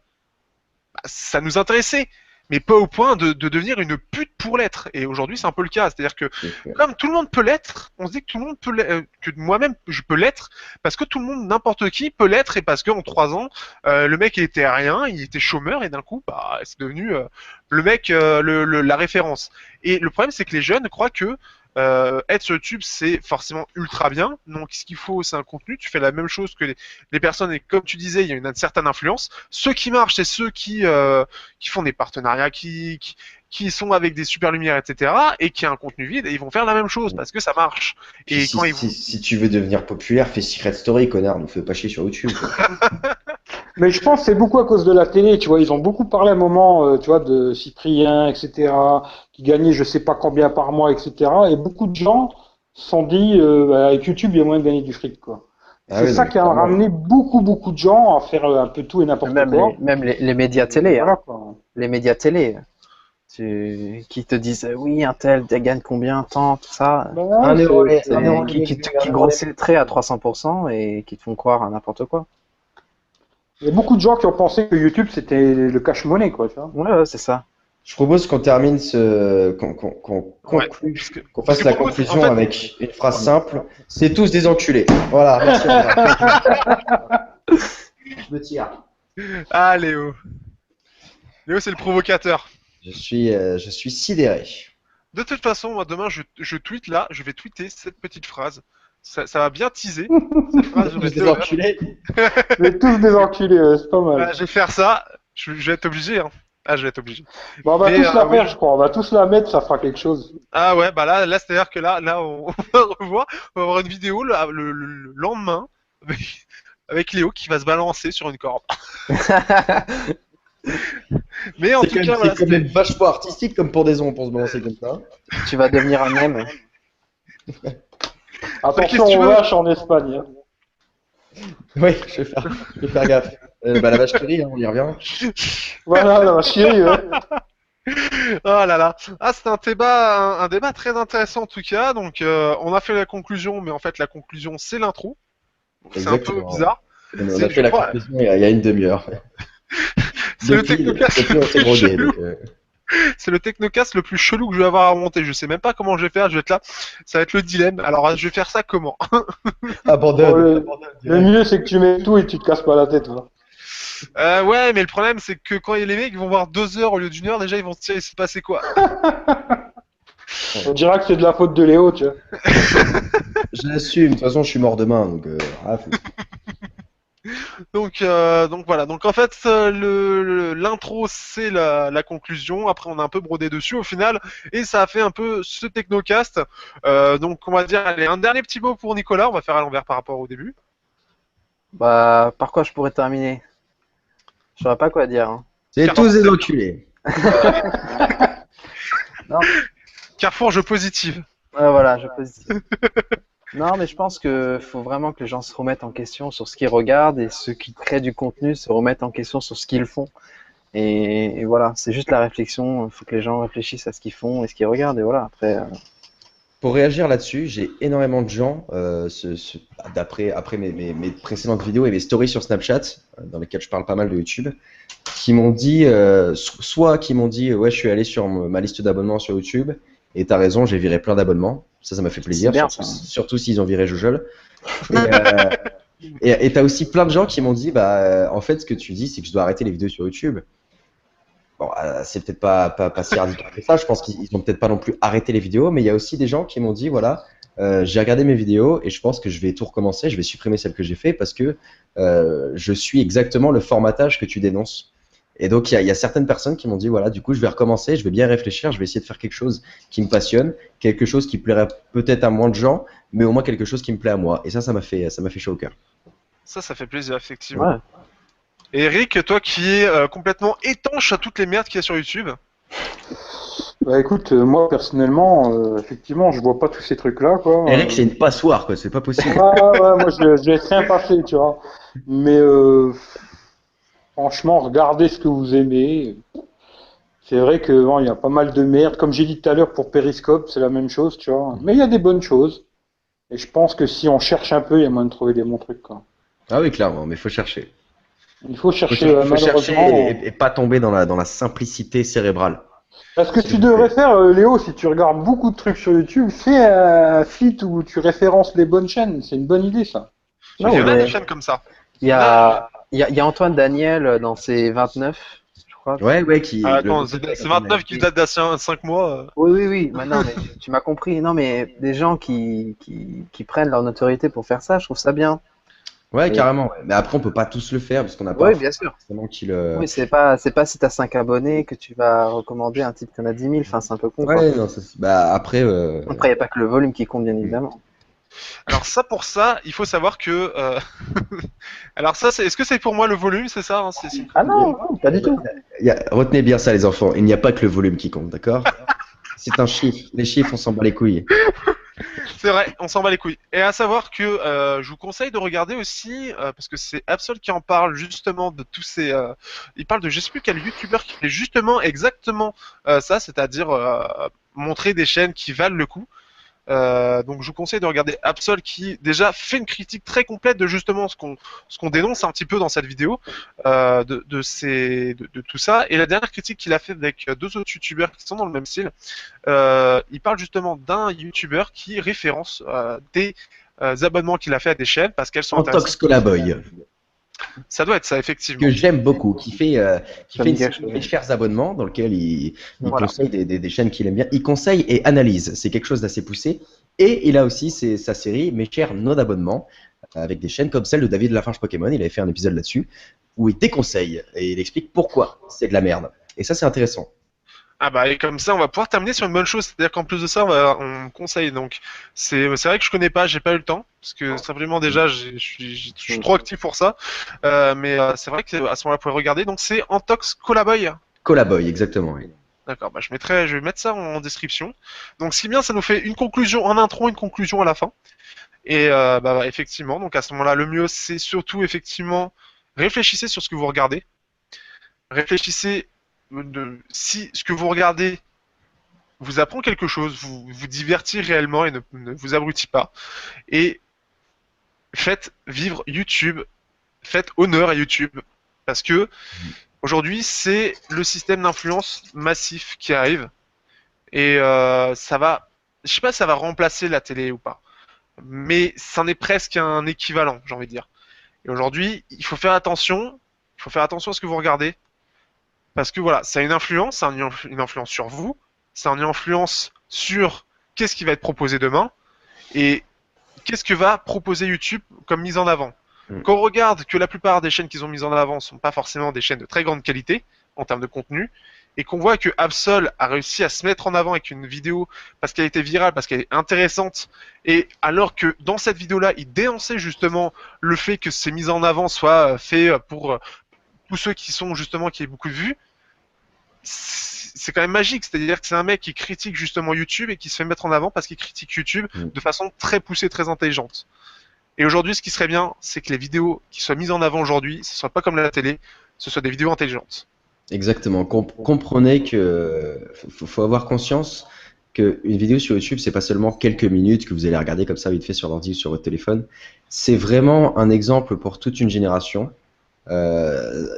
bah, ça nous intéressait, mais pas au point de devenir une pute pour l'être. Et aujourd'hui, c'est un peu le cas. C'est-à-dire que comme tout le monde peut l'être, on se dit que tout le monde peut que moi-même je peux l'être, parce que tout le monde, n'importe qui peut l'être, et parce qu'en 3 ans, le mec il était rien, il était chômeur, et d'un coup, bah, c'est devenu le mec, la référence. Et le problème, c'est que les jeunes croient que être sur YouTube, c'est forcément ultra bien. Donc, ce qu'il faut, c'est un contenu. Tu fais la même chose que les personnes, et comme tu disais, il y a une certaine influence. Ceux qui marchent, c'est ceux qui font des partenariats, qui sont avec des super lumières, etc., et qui a un contenu vide, et ils vont faire la même chose parce que ça marche. Puis Et si, quand ils si tu veux devenir populaire, fais Secret Story, connard, nous fais pas chier sur YouTube. Quoi. Mais je pense que c'est beaucoup à cause de la télé, tu vois. Ils ont beaucoup parlé à un moment, tu vois, de Cyprien, etc., qui gagnait je sais pas combien par mois, etc. Et beaucoup de gens se sont dit, bah, avec YouTube, il y a moyen de gagner du fric, quoi. Ah C'est oui, ça mais qui a clairement. ramené beaucoup de gens à faire un peu tout et n'importe quoi. Même les médias télé, Voilà, hein. quoi. Les médias télé, qui te disent oui, un tel gagne combien, tant, tout ça. Ben ouais, Qui grossissent le trait à 300% et qui te font croire à n'importe quoi. Il y a beaucoup de gens qui ont pensé que YouTube c'était le cash-money, quoi, tu vois. Ouais, c'est ça. Je propose qu'on termine qu'on Ouais, conclue, parce que- qu'on parce fasse que la pour moi, en conclusion fait- avec une phrase simple. C'est tous des enculés. Voilà, merci. Au revoir. Je me tire. Ah, Léo. Léo, c'est le provocateur. Je suis sidéré. De toute façon, moi, demain, je tweete là, je vais tweeter cette petite phrase. Ça va bien teaser. Cette phrase, je vais Tous mettre des Léo. enculés. Mais tous des enculés, c'est pas mal. Ah, je vais faire ça. Je vais être obligé, hein. Ah, je vais être obligé. Bon, on va Mais, tous la oui. faire, je crois. On va tous la mettre, ça fera quelque chose. Ah ouais, bah là, c'est-à-dire que là, on va revoir, on va avoir une vidéo le lendemain avec Léo qui va se balancer sur une corde. Mais en C'est tout quand cas, même, voilà, c'est quand même c'était- vachement artistique comme pendaison pour se balancer comme ça. Tu vas devenir un mème. Attention qu'est-ce que tu aux veux vaches en Espagne. Hein. Oui, je vais faire gaffe. La vache qui rit, hein, on y revient. Voilà, la chérie, ouais. Oh là là. Ah, c'était un débat très intéressant en tout cas. Donc, on a fait la conclusion, mais en fait, la conclusion, c'est l'intro. Donc, c'est un peu Exactement. bizarre. On C'est- a je fait la crois- conclusion il y a une demi-heure. C'est le Depuis, technocast depuis, on le s'est plus drogué. chelou. donc, C'est le technocast le plus chelou que je vais avoir à monter. Je sais même pas comment je vais faire. Je vais être là. Ça va être le dilemme. Alors, je vais faire ça comment? Abandonne. Bon, abandonne Le direct. mieux, c'est que tu mets tout et tu te casses pas la tête. Voilà. Ouais, mais le problème, c'est que quand les mecs vont voir 2 heures au lieu d'1 heure, déjà, ils vont se dire, il s'est passé quoi? On dira que c'est de la faute de Léo, tu vois. Je l'assume. De toute façon, je suis mort demain. Donc, Donc voilà. Donc en fait, l'intro, c'est la conclusion. Après, on a un peu brodé dessus au final, et ça a fait un peu ce technocast. Donc on va dire, allez, un dernier petit mot pour Nicolas. On va faire à l'envers par rapport au début. Bah, par quoi je pourrais terminer? Je saurais pas quoi dire. Hein. c'est tous des enculés. Carrefour, je positive. Ouais, voilà, je positif. Non, mais je pense que faut vraiment que les gens se remettent en question sur ce qu'ils regardent et ceux qui créent du contenu se remettent en question sur ce qu'ils font. Et voilà, c'est juste la réflexion. Il faut que les gens réfléchissent à ce qu'ils font et ce qu'ils regardent. Et voilà, après, Pour réagir là-dessus, j'ai énormément de gens, après mes précédentes vidéos et mes stories sur Snapchat, dans lesquelles je parle pas mal de YouTube, qui m'ont dit, soit qui m'ont dit, ouais, je suis allé sur ma liste d'abonnements sur YouTube, et t'as raison, j'ai viré plein d'abonnements. Ça m'a fait plaisir, C'est bien, surtout s'ils ont viré Jojol. Et t'as aussi plein de gens qui m'ont dit, en fait, ce que tu dis, c'est que je dois arrêter les vidéos sur YouTube. Bon, c'est peut-être pas si radical que ça. Je pense qu'ils ont peut-être pas non plus arrêté les vidéos, mais il y a aussi des gens qui m'ont dit, voilà, j'ai regardé mes vidéos et je pense que je vais tout recommencer, je vais supprimer celles que j'ai fait parce que je suis exactement le formatage que tu dénonces. Et donc, il y a certaines personnes qui m'ont dit, voilà, du coup, je vais recommencer, je vais bien réfléchir, je vais essayer de faire quelque chose qui me passionne, quelque chose qui plairait peut-être à moins de gens, mais au moins quelque chose qui me plaît à moi. Et ça m'a fait chaud au cœur. Ça fait plaisir, effectivement. ouais. Et Eric, toi qui es complètement étanche à toutes les merdes qu'il y a sur YouTube. Bah écoute, moi personnellement, effectivement, je vois pas tous ces trucs-là, quoi. Eric, c'est une passoire, quoi, c'est pas possible. Ouais, moi je laisse rien passer, tu vois. Mais franchement, regardez ce que vous aimez. C'est vrai que bon, il y a pas mal de merde. Comme j'ai dit tout à l'heure pour Periscope, c'est la même chose, tu vois. Mais il y a des bonnes choses. Et je pense que si on cherche un peu, il y a moyen de trouver des bons trucs, quoi. Ah oui, clairement, mais il faut chercher. Il faut Faut chercher, chercher malheureusement. et pas tomber dans la simplicité cérébrale. Parce que tu devrais faire, Léo, si tu regardes beaucoup de trucs sur YouTube, fais un feed où tu références les bonnes chaînes. C'est une bonne idée, ça. Il Non, y en a mais des chaînes comme ça. il y a Antoine Daniel dans ses 29, je crois. Ouais, qui. Ah, le- attends, c'est 29 qui date d'il y a 5 mois. Oui. Maintenant, mais tu m'as compris. Non, mais des gens qui prennent leur notoriété pour faire ça, je trouve ça bien. Ouais, Et- carrément. Ouais. Mais après, on peut pas tous le faire parce qu'on n'a pas Oui, bien sûr. forcément qui le. Oui, c'est pas si t'as 5 abonnés que tu vas recommander un type qui en a 10 000. Enfin, c'est un peu con, quoi. Ouais, non, après. Après, il n'y a pas que le volume qui compte, bien évidemment. Alors ça, pour ça, il faut savoir que... Alors ça, est-ce que c'est pour moi le volume, c'est ça, hein, c'est- Ah non, pas du tout. Retenez bien ça, les enfants. Il n'y a pas que le volume qui compte, d'accord? C'est un chiffre. Les chiffres, on s'en bat les couilles. C'est vrai, on s'en bat les couilles. Et à savoir que je vous conseille de regarder aussi, parce que c'est Absol qui en parle justement de tous ces... il parle de je sais plus quel youtubeur qui fait justement exactement ça, c'est-à-dire montrer des chaînes qui valent le coup. Donc je vous conseille de regarder Absol qui déjà fait une critique très complète de justement ce qu'on dénonce un petit peu dans cette vidéo de tout ça. Et la dernière critique qu'il a fait avec deux autres youtubeurs qui sont dans le même style, il parle justement d'un youtubeur qui référence des abonnements qu'il a fait à des chaînes parce qu'elles sont Antox intéressantes. Colaboy, Ça doit être ça effectivement. que j'aime beaucoup, qui fait Ça me une dit quelque série chose. Mes chers abonnements, dans lequel il Voilà. conseille des chaînes qu'il aime bien. Il conseille et analyse, c'est quelque chose d'assez poussé. Et il a aussi sa série Mes chers non-abonnements, avec des chaînes comme celle de David Lafarge Pokémon. Il avait fait un épisode là-dessus, où il déconseille et il explique pourquoi c'est de la merde. Et ça, c'est intéressant. Ah bah et comme ça on va pouvoir terminer sur une bonne chose, c'est-à-dire qu'en plus de ça on conseille donc c'est vrai que je connais pas, j'ai pas eu le temps parce que simplement déjà je suis trop actif pour ça, mais c'est vrai que à ce moment-là vous pouvez regarder donc c'est Antox Colaboy. Colaboy, exactement. Oui. D'accord, bah je vais mettre ça en description. Donc ce qui est bien, ça nous fait une conclusion en intro, une conclusion à la fin. Et effectivement, donc à ce moment-là, le mieux c'est surtout effectivement réfléchissez sur ce que vous regardez. Réfléchissez si ce que vous regardez vous apprend quelque chose, vous divertit réellement et ne vous abrutit pas. Et faites vivre YouTube, faites honneur à YouTube. Parce que aujourd'hui, c'est le système d'influence massif qui arrive. Et ça va, je sais pas si ça va remplacer la télé ou pas. Mais c'en est presque un équivalent, j'ai envie de dire. Et aujourd'hui, il faut faire attention à ce que vous regardez. Parce que voilà, ça a une influence, une influence sur vous, ça a une influence sur qu'est-ce qui va être proposé demain, et qu'est-ce que va proposer YouTube comme mise en avant. Quand on regarde que la plupart des chaînes qu'ils ont mises en avant ne sont pas forcément des chaînes de très grande qualité en termes de contenu, et qu'on voit que Absol a réussi à se mettre en avant avec une vidéo parce qu'elle était virale, parce qu'elle est intéressante, et alors que dans cette vidéo-là, il dénonçait justement le fait que ces mises en avant soient faites pour tous ceux qui sont justement qui aient beaucoup de vues, c'est quand même magique. C'est-à-dire que c'est un mec qui critique justement YouTube et qui se fait mettre en avant parce qu'il critique YouTube de façon très poussée, très intelligente. Et aujourd'hui, ce qui serait bien, c'est que les vidéos qui soient mises en avant aujourd'hui, ce ne soit pas comme la télé, ce soit des vidéos intelligentes. Exactement. Comprenez que faut avoir conscience qu'une vidéo sur YouTube, c'est pas seulement quelques minutes que vous allez regarder comme ça vite fait sur l'ordi ou sur votre téléphone. C'est vraiment un exemple pour toute une génération.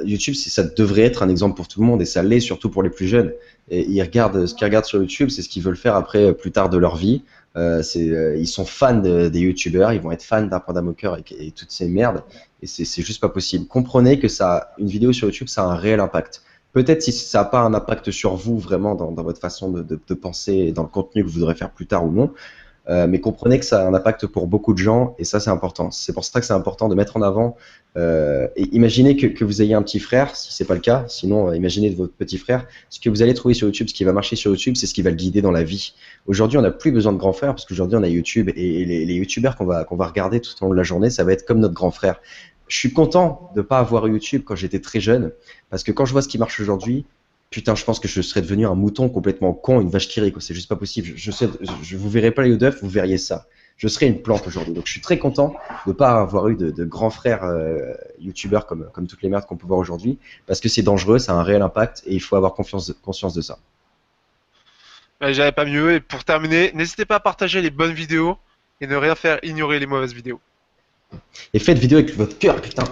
YouTube, ça devrait être un exemple pour tout le monde et ça l'est surtout pour les plus jeunes. Et ce qu'ils regardent sur YouTube, c'est ce qu'ils veulent faire après plus tard de leur vie. Ils sont fans des YouTubeurs, ils vont être fans d'un Panda Moqueur et toutes ces merdes. Et c'est juste pas possible. Comprenez que une vidéo sur YouTube, ça a un réel impact. Peut-être si ça n'a pas un impact sur vous vraiment dans votre façon de penser et dans le contenu que vous voudrez faire plus tard ou non. Mais comprenez que ça a un impact pour beaucoup de gens et ça c'est important. C'est pour ça que c'est important de mettre en avant. Et imaginez que vous ayez un petit frère, si c'est pas le cas. Sinon, imaginez de votre petit frère. Ce que vous allez trouver sur YouTube, ce qui va marcher sur YouTube, c'est ce qui va le guider dans la vie. Aujourd'hui, on n'a plus besoin de grand frère parce qu'aujourd'hui on a YouTube et les YouTubeurs qu'on va regarder tout au long de la journée, ça va être comme notre grand frère. Je suis content de pas avoir YouTube quand j'étais très jeune parce que quand je vois ce qui marche aujourd'hui. Putain, je pense que je serais devenu un mouton complètement con, une vache qui rit, quoi. C'est juste pas possible. Je vous verrai pas les d'œufs, vous verriez ça. Je serais une plante aujourd'hui. Donc je suis très content de pas avoir eu de grands frères youtubeurs comme toutes les merdes qu'on peut voir aujourd'hui, parce que c'est dangereux, ça a un réel impact et il faut avoir conscience de ça. J'avais pas mieux. Et pour terminer, n'hésitez pas à partager les bonnes vidéos et ne rien faire ignorer les mauvaises vidéos. Et faites vidéo avec votre cœur, putain.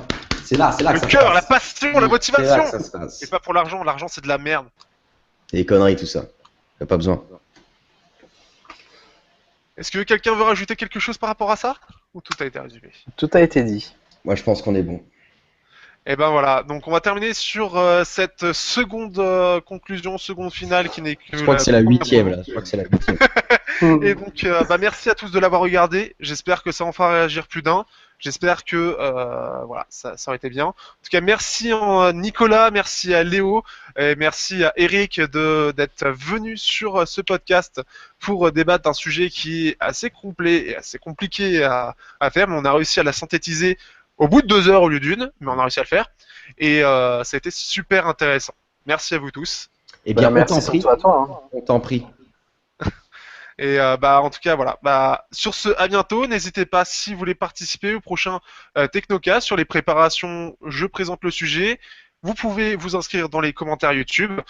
C'est là que Le ça se cœur, passe. la passion, la C'est là motivation. que ça se passe. Et pas pour l'argent. L'argent, c'est de la merde. Et les conneries, tout ça. Y a pas besoin. Est-ce que quelqu'un veut rajouter quelque chose par rapport à ça? Ou tout a été résumé? Tout a été dit. Moi, je pense qu'on est bon. Et ben voilà, donc on va terminer sur cette seconde conclusion, seconde finale qui n'est que Je crois que c'est la huitième, là. Je crois que c'est la huitième. Et donc merci à tous de l'avoir regardé. J'espère que ça en fera réagir plus d'un. J'espère que voilà, ça aurait été bien. En tout cas, merci à Nicolas, merci à Léo, et merci à Eric d'être venu sur ce podcast pour débattre d'un sujet qui est assez complet et assez compliqué à faire, mais on a réussi à la synthétiser au bout de 2 heures au lieu d'une, mais on a réussi à le faire. Et ça a été super intéressant. Merci à vous tous. Eh bien, on merci t'en prie. surtout à toi. Hein. On t'en prie. Et en tout cas voilà. Sur ce, à bientôt. N'hésitez pas si vous voulez participer au prochain Technocast sur les préparations. Je présente le sujet. Vous pouvez vous inscrire dans les commentaires YouTube.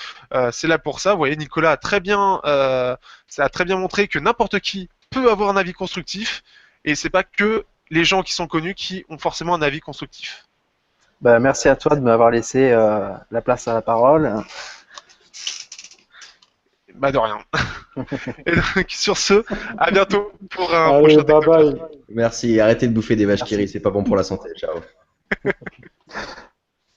C'est là pour ça. Vous voyez, Nicolas a très bien montré que n'importe qui peut avoir un avis constructif, et c'est pas que les gens qui sont connus qui ont forcément un avis constructif. Bah, merci à toi de m'avoir laissé la place à la parole. Bah de rien. Et donc, sur ce, à bientôt pour un Allez, prochain bye TechnoCast. bye. Merci, arrêtez de bouffer des vaches qui Merci. rient, c'est pas bon pour la santé. Ciao.